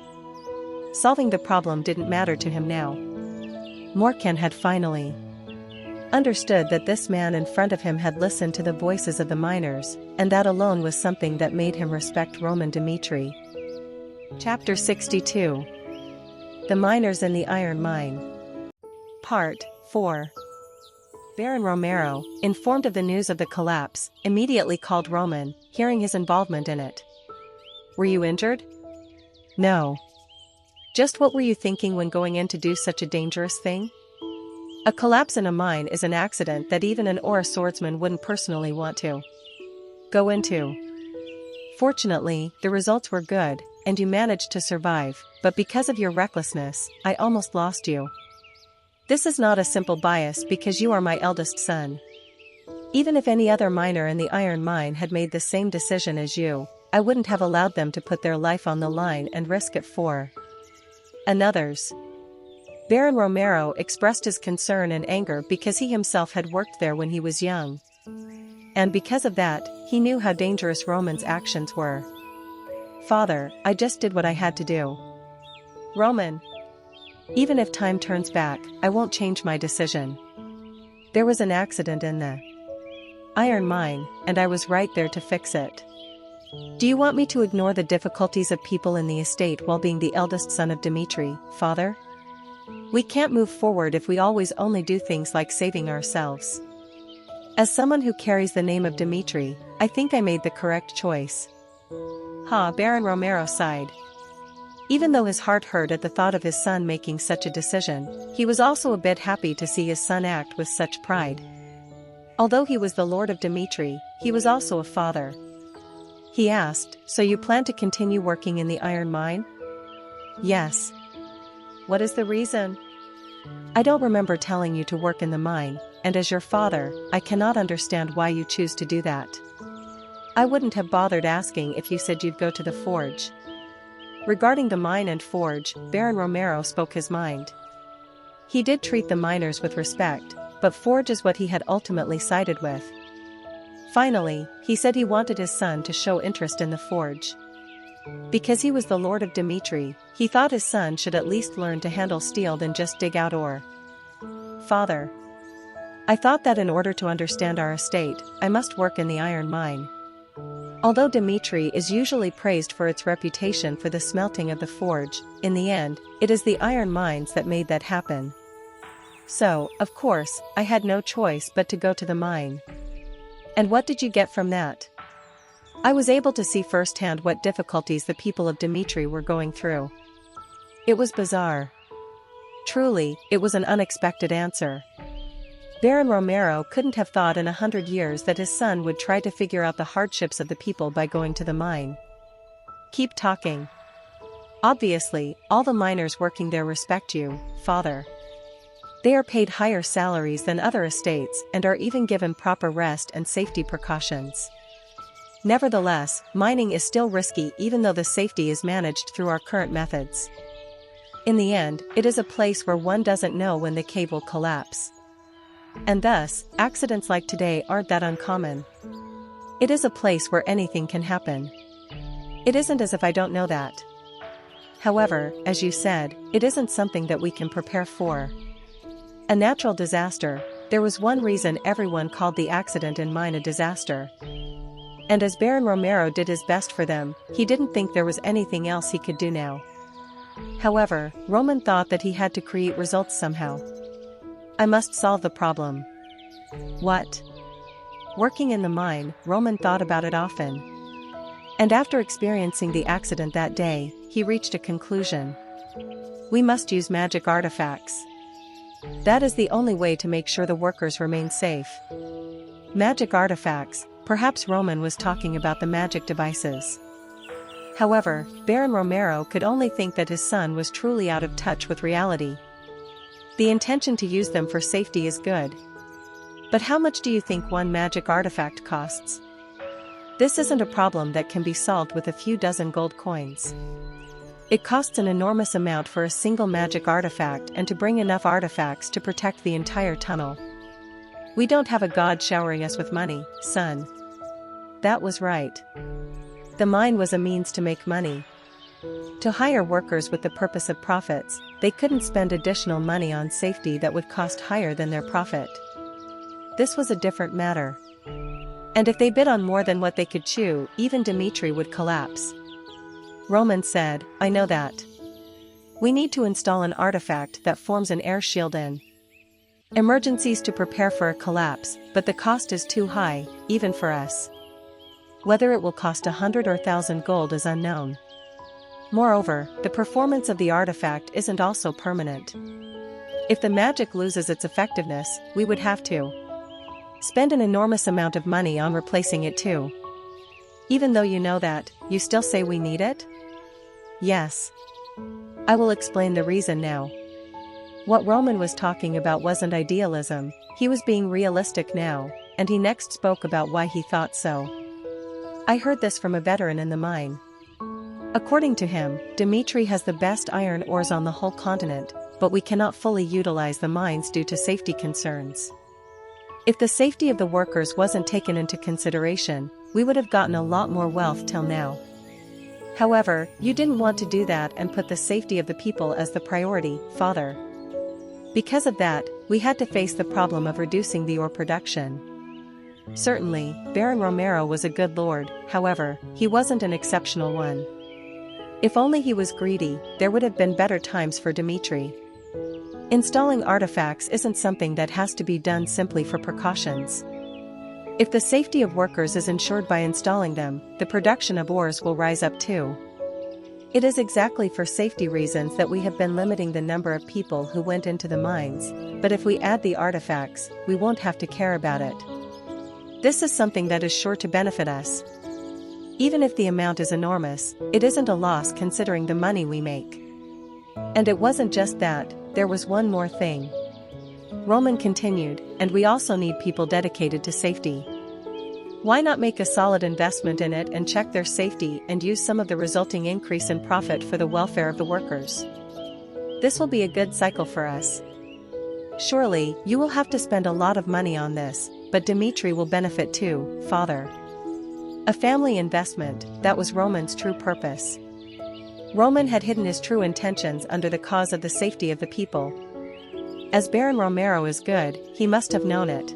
Solving the problem didn't matter to him now. Morkan had finally understood that this man in front of him had listened to the voices of the miners, and that alone was something that made him respect Roman Dmitri. Chapter 62. The Miners in the Iron Mine. Part 4. Baron Romero, informed of the news of the collapse, immediately called Roman, hearing his involvement in it. "Were you injured?" "No." "Just what were you thinking when going in to do such a dangerous thing?" "A collapse in a mine is an accident that even an ore swordsman wouldn't personally want to go into. Fortunately, the results were good, and you managed to survive, but because of your recklessness, I almost lost you. This is not a simple bias because you are my eldest son. Even if any other miner in the iron mine had made the same decision as you, I wouldn't have allowed them to put their life on the line and risk it for another's." Baron Romero expressed his concern and anger because he himself had worked there when he was young. And because of that, he knew how dangerous Roman's actions were. "Father, I just did what I had to do." "Roman, even if time turns back, I won't change my decision. There was an accident in the iron mine, and I was right there to fix it. Do you want me to ignore the difficulties of people in the estate while being the eldest son of Dmitri, father? We can't move forward if we always only do things like saving ourselves. As someone who carries the name of Dmitri, I think I made the correct choice." Baron Romero sighed. Even though his heart hurt at the thought of his son making such a decision, he was also a bit happy to see his son act with such pride. Although he was the lord of Dmitri, he was also a father. He asked, "So you plan to continue working in the iron mine?" "Yes." "What is the reason?" "I don't remember telling you to work in the mine, and as your father, I cannot understand why you choose to do that. I wouldn't have bothered asking if you said you'd go to the forge." Regarding the mine and forge, Baron Romero spoke his mind. He did treat the miners with respect, but forge is what he had ultimately sided with. Finally, he said he wanted his son to show interest in the forge. Because he was the lord of Dmitri, he thought his son should at least learn to handle steel than just dig out ore. "Father, I thought that in order to understand our estate, I must work in the iron mine." Although Dmitri is usually praised for its reputation for the smelting of the forge, in the end, it is the iron mines that made that happen. So, of course, I had no choice but to go to the mine. And what did you get from that? I was able to see firsthand what difficulties the people of Dmitri were going through. It was bizarre. Truly, it was an unexpected answer. Baron Romero couldn't have thought in 100 years that his son would try to figure out the hardships of the people by going to the mine. Keep talking. Obviously, all the miners working there respect you, father. They are paid higher salaries than other estates and are even given proper rest and safety precautions. Nevertheless, mining is still risky even though the safety is managed through our current methods. In the end, it is a place where one doesn't know when the cave will collapse. And thus, accidents like today aren't that uncommon. It is a place where anything can happen. It isn't as if I don't know that. However, as you said, it isn't something that we can prepare for. A natural disaster, there was one reason everyone called the accident in mine a disaster. And as Baron Romero did his best for them, he didn't think there was anything else he could do now. However, Roman thought that he had to create results somehow. I must solve the problem. What? Working in the mine, Roman thought about it often. And after experiencing the accident that day, he reached a conclusion. We must use magic artifacts. That is the only way to make sure the workers remain safe. Magic artifacts, perhaps Roman was talking about the magic devices. However, Baron Romero could only think that his son was truly out of touch with reality. The intention to use them for safety is good. But how much do you think one magic artifact costs? This isn't a problem that can be solved with a few dozen gold coins. It costs an enormous amount for a single magic artifact and to bring enough artifacts to protect the entire tunnel. We don't have a god showering us with money, son. That was right. The mine was a means to make money. To hire workers with the purpose of profits, they couldn't spend additional money on safety that would cost higher than their profit. This was a different matter. And if they bid on more than what they could chew, even Dmitri would collapse. Roman said, I know that. We need to install an artifact that forms an air shield in emergencies to prepare for a collapse, but the cost is too high, even for us. Whether it will cost 100 or 1,000 gold is unknown. Moreover, the performance of the artifact isn't also permanent. If the magic loses its effectiveness, we would have to spend an enormous amount of money on replacing it too. Even though you know that, you still say we need it? Yes. I will explain the reason now. What Roman was talking about wasn't idealism, he was being realistic now, and he next spoke about why he thought so. I heard this from a veteran in the mine. According to him, Dmitri has the best iron ores on the whole continent, but we cannot fully utilize the mines due to safety concerns. If the safety of the workers wasn't taken into consideration, we would have gotten a lot more wealth till now. However, you didn't want to do that and put the safety of the people as the priority, father. Because of that, we had to face the problem of reducing the ore production. Certainly, Baron Romero was a good lord, however, he wasn't an exceptional one. If only he was greedy, there would have been better times for Dmitri. Installing artifacts isn't something that has to be done simply for precautions. If the safety of workers is ensured by installing them, the production of ores will rise up too. It is exactly for safety reasons that we have been limiting the number of people who went into the mines, but if we add the artifacts, we won't have to care about it. This is something that is sure to benefit us. Even if the amount is enormous, it isn't a loss considering the money we make. And it wasn't just that, there was one more thing. Roman continued, and we also need people dedicated to safety. Why not make a solid investment in it and check their safety and use some of the resulting increase in profit for the welfare of the workers? This will be a good cycle for us. Surely, you will have to spend a lot of money on this, but Dmitri will benefit too, father. A family investment, that was Roman's true purpose. Roman had hidden his true intentions under the cause of the safety of the people. As Baron Romero is good, he must have known it.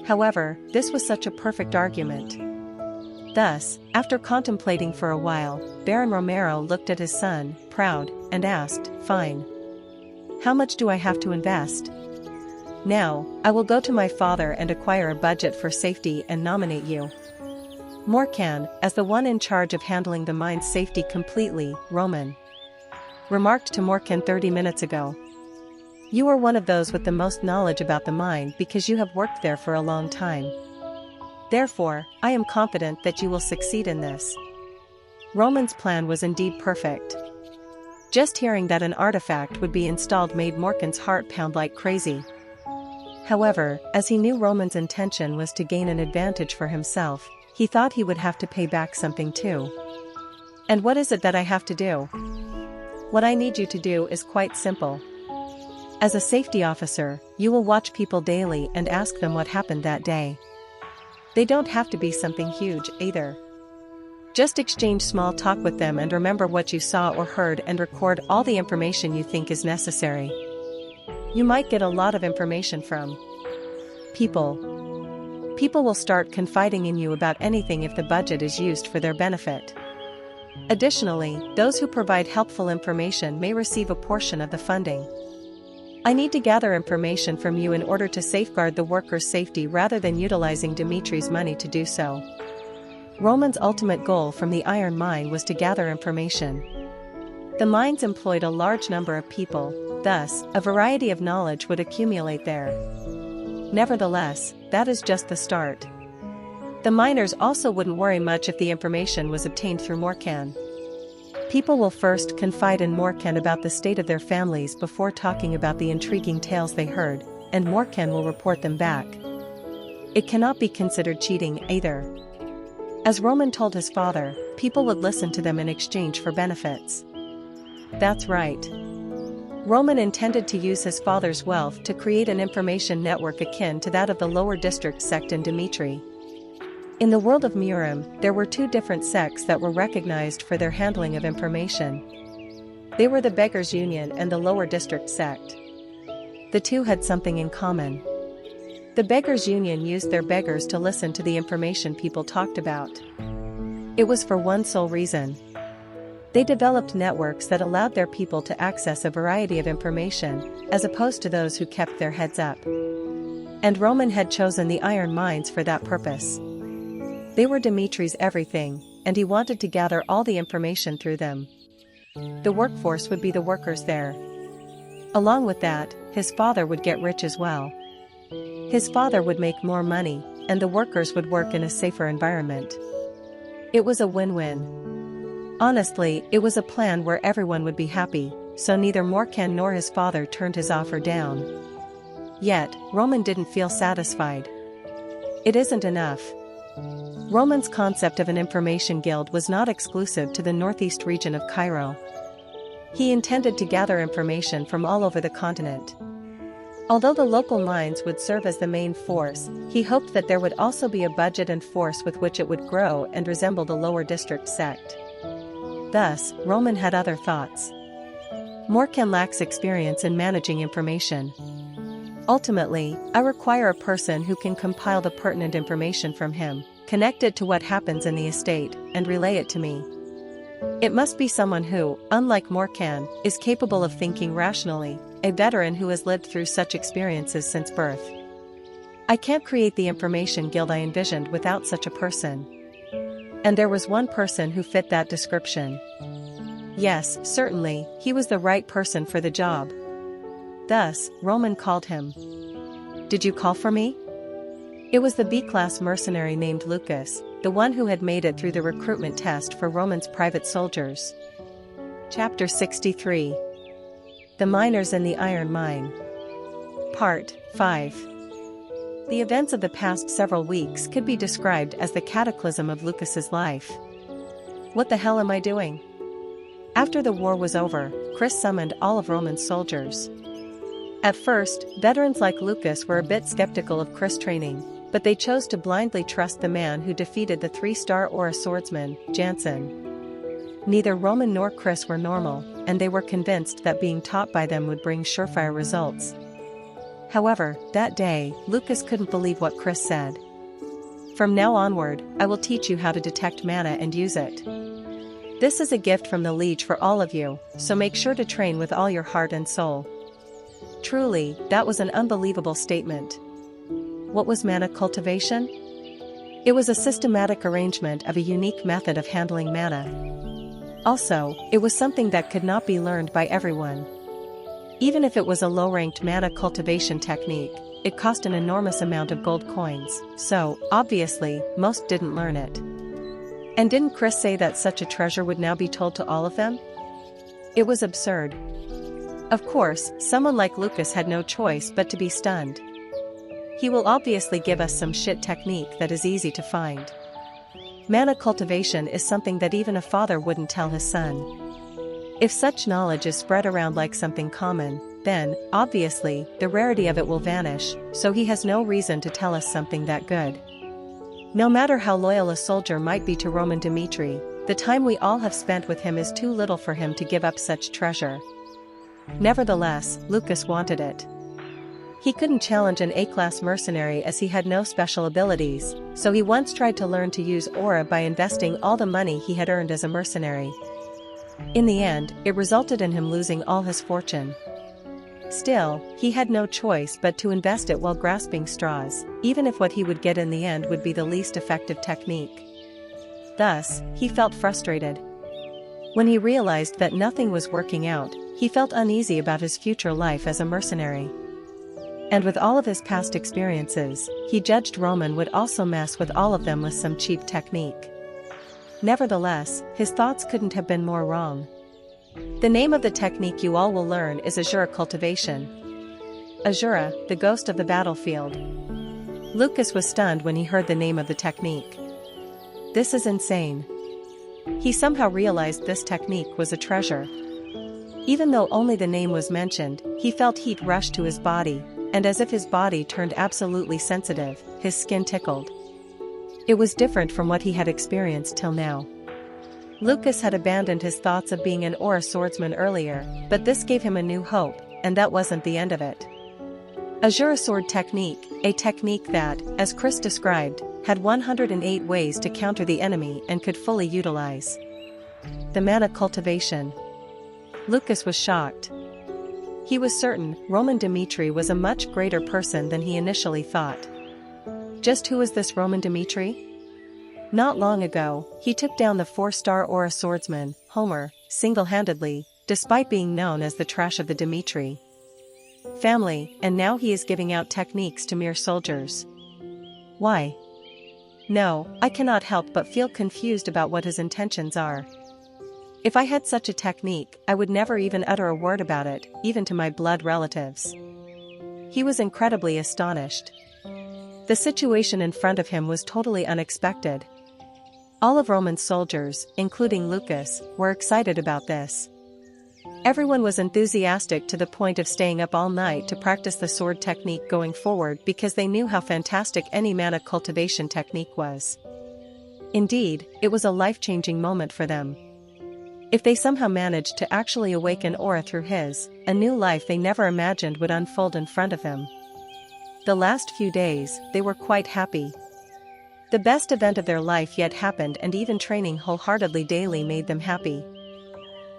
However, this was such a perfect argument. Thus, after contemplating for a while, Baron Romero looked at his son, proud, and asked, "Fine. How much do I have to invest? Now, I will go to my father and acquire a budget for safety and nominate you." Morkan, as the one in charge of handling the mine's safety completely, Roman remarked to Morkan 30 minutes ago. "You are one of those with the most knowledge about the mine because you have worked there for a long time. Therefore, I am confident that you will succeed in this." Roman's plan was indeed perfect. Just hearing that an artifact would be installed made Morkan's heart pound like crazy. However, as he knew Roman's intention was to gain an advantage for himself, he thought he would have to pay back something too. "And what is it that I have to do?" "What I need you to do is quite simple. As a safety officer, you will watch people daily and ask them what happened that day. They don't have to be something huge either. Just exchange small talk with them and remember what you saw or heard and record all the information you think is necessary. You might get a lot of information from people. People will start confiding in you about anything if the budget is used for their benefit. Additionally, those who provide helpful information may receive a portion of the funding. I need to gather information from you in order to safeguard the workers' safety rather than utilizing Dimitri's money to do so." Roman's ultimate goal from the iron mine was to gather information. The mines employed a large number of people, thus, a variety of knowledge would accumulate there. Nevertheless, that is just the start. The miners also wouldn't worry much if the information was obtained through Morkan. People will first confide in Morkan about the state of their families before talking about the intriguing tales they heard, and Morkan will report them back. It cannot be considered cheating either. As Roman told his father, people would listen to them in exchange for benefits. That's right. Roman intended to use his father's wealth to create an information network akin to that of the lower district sect in Dimitri. In the world of Murim, there were two different sects that were recognized for their handling of information. They were the Beggars' Union and the lower district sect. The two had something in common. The Beggars' Union used their beggars to listen to the information people talked about. It was for one sole reason. They developed networks that allowed their people to access a variety of information, as opposed to those who kept their heads up. And Roman had chosen the iron mines for that purpose. They were Dimitri's everything, and he wanted to gather all the information through them. The workforce would be the workers there. Along with that, his father would get rich as well. His father would make more money, and the workers would work in a safer environment. It was a win-win. Honestly, it was a plan where everyone would be happy, so neither Morkan nor his father turned his offer down. Yet, Roman didn't feel satisfied. It isn't enough. Roman's concept of an information guild was not exclusive to the northeast region of Cairo. He intended to gather information from all over the continent. Although the local mines would serve as the main force, he hoped that there would also be a budget and force with which it would grow and resemble the lower district sect. Thus, Roman had other thoughts. Morkan lacks experience in managing information. Ultimately, I require a person who can compile the pertinent information from him, connect it to what happens in the estate, and relay it to me. It must be someone who, unlike Morkan, is capable of thinking rationally, a veteran who has lived through such experiences since birth. I can't create the information guild I envisioned without such a person. And there was one person who fit that description. Yes, certainly, he was the right person for the job. Thus, Roman called him. "Did you call for me?" It was the B-class mercenary named Lucas, the one who had made it through the recruitment test for Roman's private soldiers. Chapter 63. The Miners in the Iron Mine. Part 5. The events of the past several weeks could be described as the cataclysm of Lucas's life. What the hell am I doing? After the war was over, Chris summoned all of Roman's soldiers. At first, veterans like Lucas were a bit skeptical of Chris' training, but they chose to blindly trust the man who defeated the 3-star Aura swordsman, Jansen. Neither Roman nor Chris were normal, and they were convinced that being taught by them would bring surefire results. However, that day, Lucas couldn't believe what Chris said. From now onward, I will teach you how to detect mana and use it. This is a gift from the liege for all of you, so make sure to train with all your heart and soul." Truly, that was an unbelievable statement. What was mana cultivation? It was a systematic arrangement of a unique method of handling mana. Also, it was something that could not be learned by everyone. Even if it was a low-ranked mana cultivation technique, it cost an enormous amount of gold coins, so, obviously, most didn't learn it. And didn't Chris say that such a treasure would now be told to all of them? It was absurd. Of course, someone like Lucas had no choice but to be stunned. He will obviously give us some shit technique that is easy to find. Mana cultivation is something that even a father wouldn't tell his son. If such knowledge is spread around like something common, then, obviously, the rarity of it will vanish, so he has no reason to tell us something that good. No matter how loyal a soldier might be to Roman Dmitri, the time we all have spent with him is too little for him to give up such treasure. Nevertheless, Lucas wanted it. He couldn't challenge an A-class mercenary as he had no special abilities, so he once tried to learn to use aura by investing all the money he had earned as a mercenary. In the end, it resulted in him losing all his fortune. Still, he had no choice but to invest it while grasping straws, even if what he would get in the end would be the least effective technique. Thus, he felt frustrated. When he realized that nothing was working out, he felt uneasy about his future life as a mercenary. And with all of his past experiences, he judged Roman would also mess with all of them with some cheap technique. Nevertheless, his thoughts couldn't have been more wrong. The name of the technique you all will learn is Azura cultivation. Azura, the ghost of the battlefield. Lucas was stunned when he heard the name of the technique. This is insane. He somehow realized this technique was a treasure. Even though only the name was mentioned, he felt heat rush to his body, and as if his body turned absolutely sensitive, his skin tickled. It was different from what he had experienced till now. Lucas had abandoned his thoughts of being an aura swordsman earlier, but this gave him a new hope, and that wasn't the end of it. Azura sword technique, a technique that, as Chris described, had 108 ways to counter the enemy and could fully utilize the mana cultivation. Lucas was shocked. He was certain Roman Dmitri was a much greater person than he initially thought. Just who was this Roman Dmitri? Not long ago, he took down the 4-star aura swordsman, Homer, single-handedly, despite being known as the trash of the Dmitri family, and now he is giving out techniques to mere soldiers. Why? No, I cannot help but feel confused about what his intentions are. If I had such a technique, I would never even utter a word about it, even to my blood relatives. He was incredibly astonished. The situation in front of him was totally unexpected. All of Roman's soldiers, including Lucas, were excited about this. Everyone was enthusiastic to the point of staying up all night to practice the sword technique going forward because they knew how fantastic any mana cultivation technique was. Indeed, it was a life-changing moment for them. If they somehow managed to actually awaken aura through his, a new life they never imagined would unfold in front of him. The last few days, they were quite happy. The best event of their life yet happened, and even training wholeheartedly daily made them happy.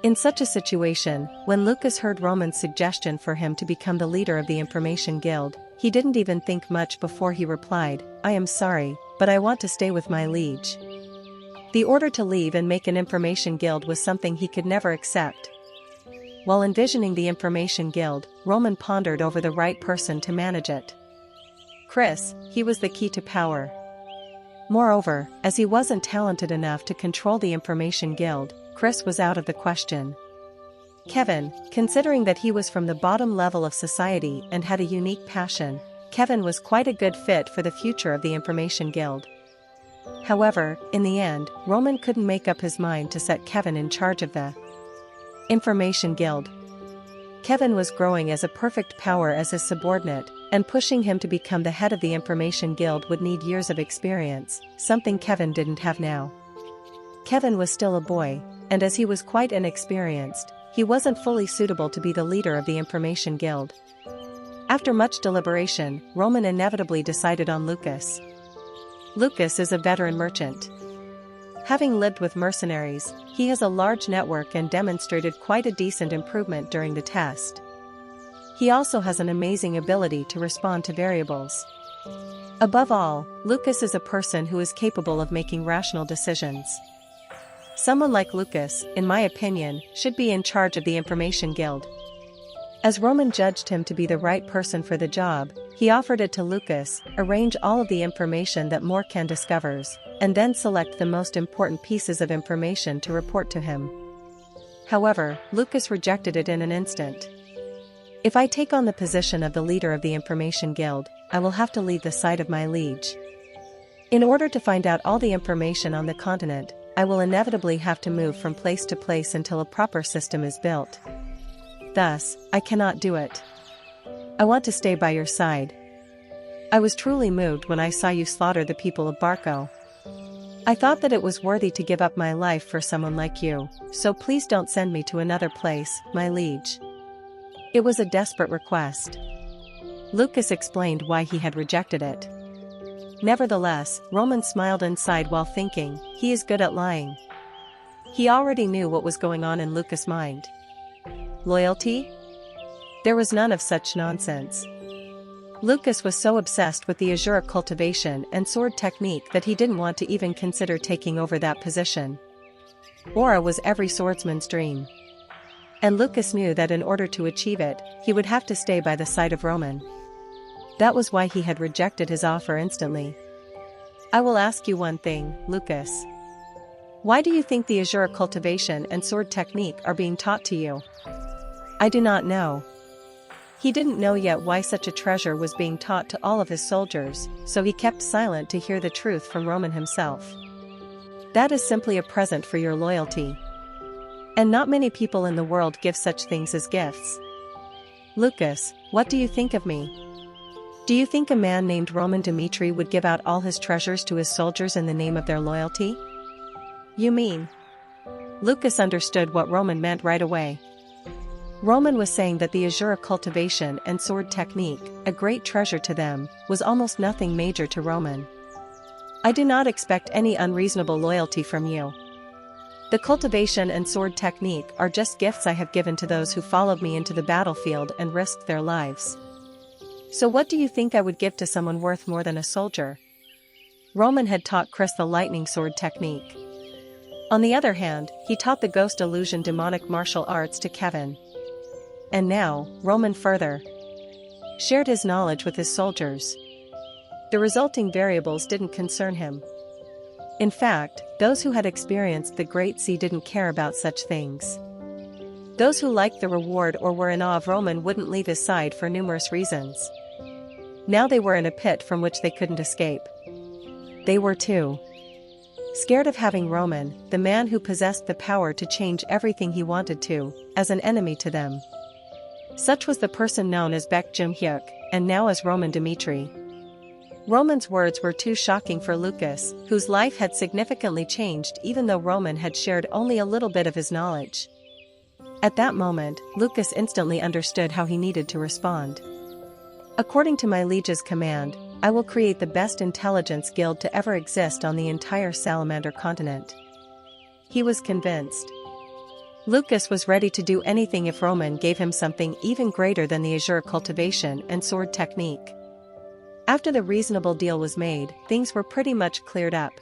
In such a situation, when Lucas heard Roman's suggestion for him to become the leader of the Information Guild, he didn't even think much before he replied, "I am sorry, but I want to stay with my liege." The order to leave and make an Information Guild was something he could never accept. While envisioning the Information Guild, Roman pondered over the right person to manage it. Chris, he was the key to power. Moreover, as he wasn't talented enough to control the Information Guild, Chris was out of the question. Kevin, considering that he was from the bottom level of society and had a unique passion, Kevin was quite a good fit for the future of the Information Guild. However, in the end, Roman couldn't make up his mind to set Kevin in charge of the Information Guild. Kevin was growing as a perfect power as his subordinate, and pushing him to become the head of the Information Guild would need years of experience, something Kevin didn't have now. Kevin was still a boy, and as he was quite inexperienced, he wasn't fully suitable to be the leader of the Information Guild. After much deliberation, Roman inevitably decided on Lucas. Lucas is a veteran merchant. Having lived with mercenaries, he has a large network and demonstrated quite a decent improvement during the test. He also has an amazing ability to respond to variables. Above all, Lucas is a person who is capable of making rational decisions. Someone like Lucas, in my opinion, should be in charge of the Information Guild. As Roman judged him to be the right person for the job, he offered it to Lucas, arrange all of the information that Morkan discovers, and then select the most important pieces of information to report to him. However, Lucas rejected it in an instant. If I take on the position of the leader of the Information Guild, I will have to leave the side of my liege. In order to find out all the information on the continent, I will inevitably have to move from place to place until a proper system is built. Thus, I cannot do it. I want to stay by your side. I was truly moved when I saw you slaughter the people of Barco. I thought that it was worthy to give up my life for someone like you, so please don't send me to another place, my liege. It was a desperate request. Lucas explained why he had rejected it. Nevertheless, Roman smiled and sighed while thinking, he is good at lying. He already knew what was going on in Lucas' mind. Loyalty? There was none of such nonsense. Lucas was so obsessed with the azure cultivation and sword technique that he didn't want to even consider taking over that position. Aura was every swordsman's dream. And Lucas knew that in order to achieve it, he would have to stay by the side of Roman. That was why he had rejected his offer instantly. I will ask you one thing, Lucas. Why do you think the azure cultivation and sword technique are being taught to you? I do not know. He didn't know yet why such a treasure was being taught to all of his soldiers, so he kept silent to hear the truth from Roman himself. That is simply a present for your loyalty. And not many people in the world give such things as gifts. Lucas, what do you think of me? Do you think a man named Roman Dmitri would give out all his treasures to his soldiers in the name of their loyalty? You mean? Lucas understood what Roman meant right away. Roman was saying that the azure cultivation and sword technique, a great treasure to them, was almost nothing major to Roman. I do not expect any unreasonable loyalty from you. The cultivation and sword technique are just gifts I have given to those who followed me into the battlefield and risked their lives. So what do you think I would give to someone worth more than a soldier? Roman had taught Chris the lightning sword technique. On the other hand, he taught the ghost illusion demonic martial arts to Kevin. And now, Roman further shared his knowledge with his soldiers. The resulting variables didn't concern him. In fact, those who had experienced the Great Sea didn't care about such things. Those who liked the reward or were in awe of Roman wouldn't leave his side for numerous reasons. Now they were in a pit from which they couldn't escape. They were too scared of having Roman, the man who possessed the power to change everything he wanted to, as an enemy to them. Such was the person known as Baek Jim-hyuk, and now as Roman Dmitri. Roman's words were too shocking for Lucas, whose life had significantly changed even though Roman had shared only a little bit of his knowledge. At that moment, Lucas instantly understood how he needed to respond. According to my liege's command, I will create the best intelligence guild to ever exist on the entire Salamander continent. He was convinced. Lucas was ready to do anything if Roman gave him something even greater than the azure cultivation and sword technique. After the reasonable deal was made, things were pretty much cleared up.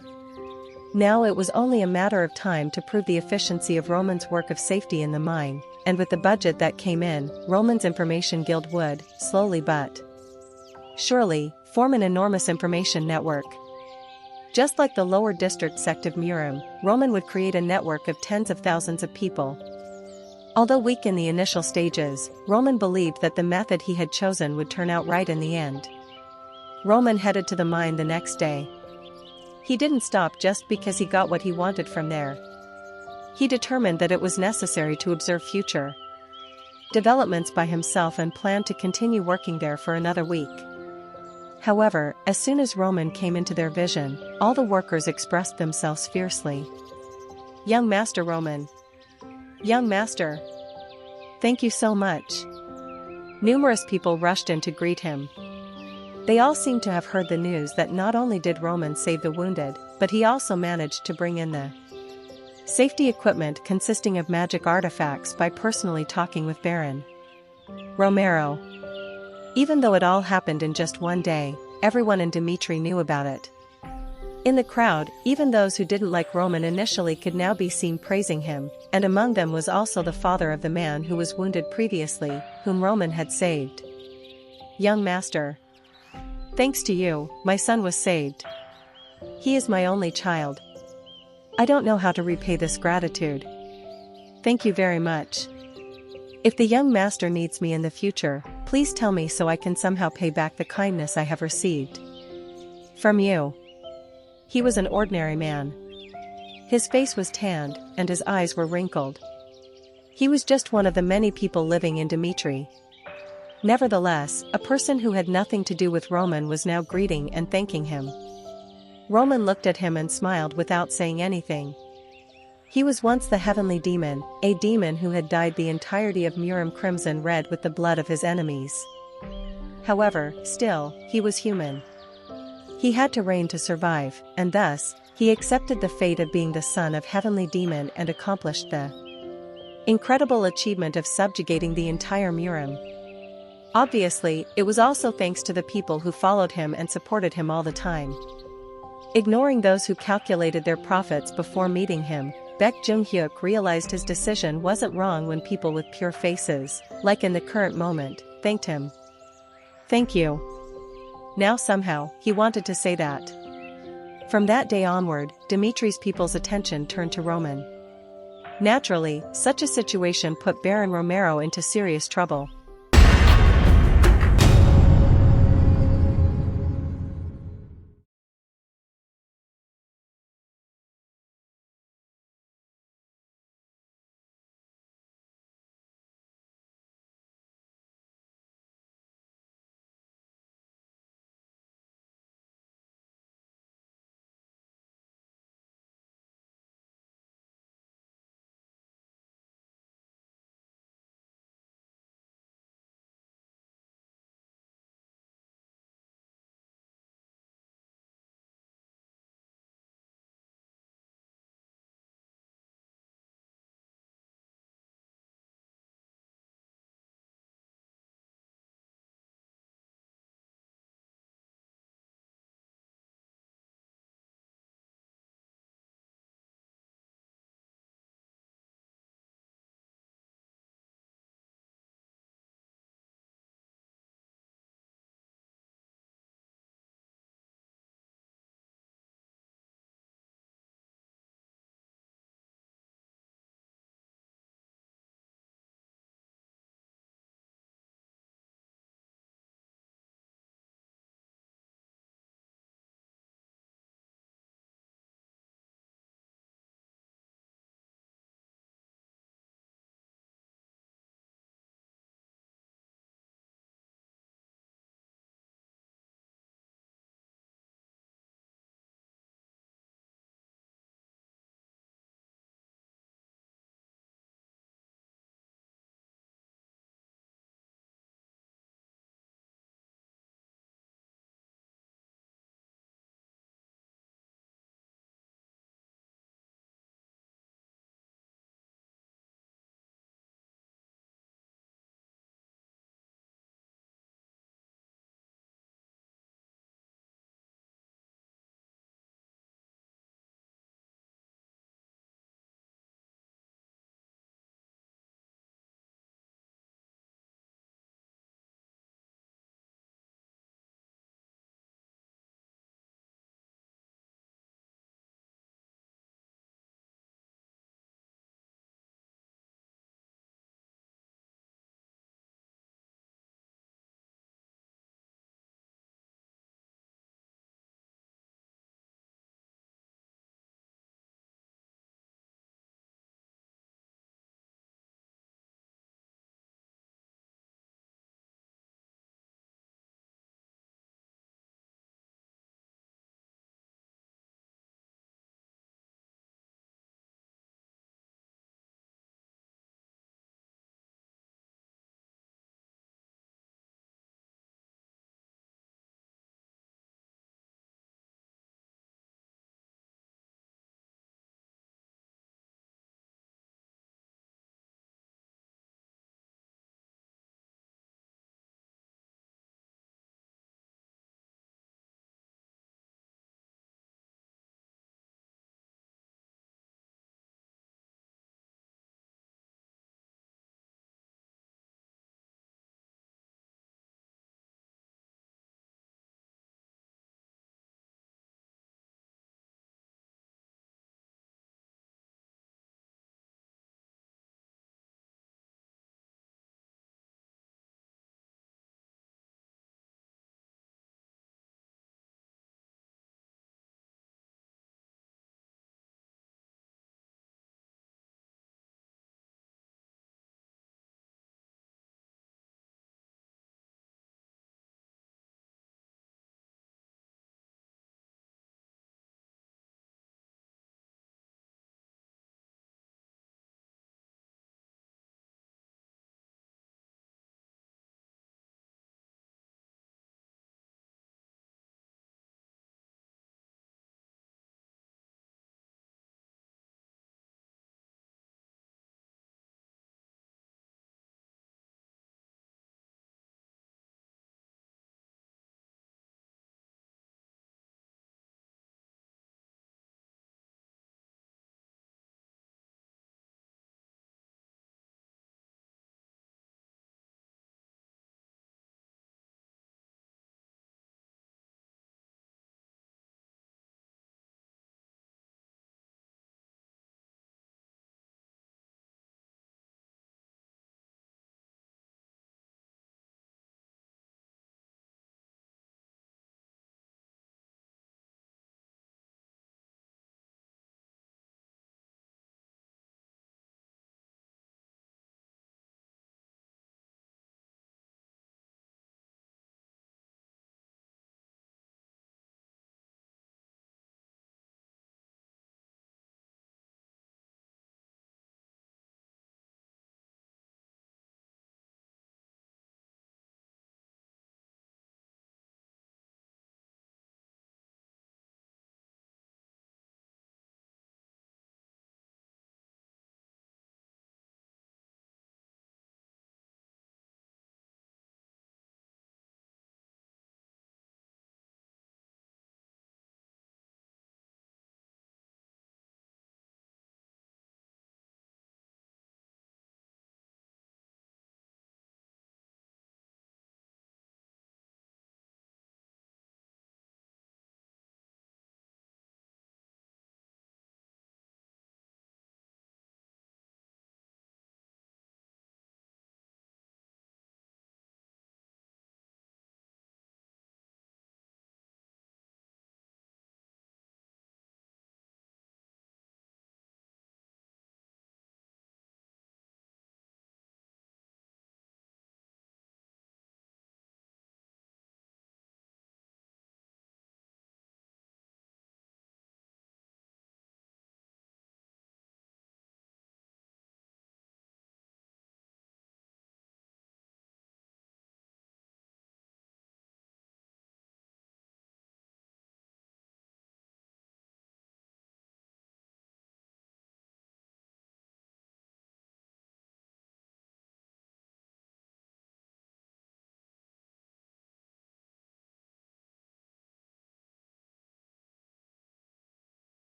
Now it was only a matter of time to prove the efficiency of Roman's work of safety in the mine, and with the budget that came in, Roman's information guild would, slowly but surely, form an enormous information network. Just like the lower district sect of Murim, Roman would create a network of tens of thousands of people. Although weak in the initial stages, Roman believed that the method he had chosen would turn out right in the end. Roman headed to the mine the next day. He didn't stop just because he got what he wanted from there. He determined that it was necessary to observe future developments by himself and planned to continue working there for another week. However, as soon as Roman came into their vision, all the workers expressed themselves fiercely. "Young Master Roman! Young Master! Thank you so much!" Numerous people rushed in to greet him. They all seemed to have heard the news that not only did Roman save the wounded, but he also managed to bring in the safety equipment consisting of magic artifacts by personally talking with Baron Romero. Even though it all happened in just one day, everyone in Dimitri knew about it. In the crowd, even those who didn't like Roman initially could now be seen praising him, and among them was also the father of the man who was wounded previously, whom Roman had saved. "Young master. Thanks to you, my son was saved. He is my only child. I don't know how to repay this gratitude. Thank you very much. If the young master needs me in the future, please tell me so I can somehow pay back the kindness I have received from you." He was an ordinary man. His face was tanned, and his eyes were wrinkled. He was just one of the many people living in Dimitri. Nevertheless, a person who had nothing to do with Roman was now greeting and thanking him. Roman looked at him and smiled without saying anything. He was once the heavenly demon, a demon who had dyed the entirety of Murim crimson red with the blood of his enemies. However, still, he was human. He had to reign to survive, and thus, he accepted the fate of being the son of heavenly demon and accomplished the incredible achievement of subjugating the entire Murim. Obviously, it was also thanks to the people who followed him and supported him all the time. Ignoring those who calculated their profits before meeting him, Baek Jung-hyuk realized his decision wasn't wrong when people with pure faces, like in the current moment, thanked him. "Thank you." Now somehow, he wanted to say that. From that day onward, Dimitri's people's attention turned to Roman. Naturally, such a situation put Baron Romero into serious trouble.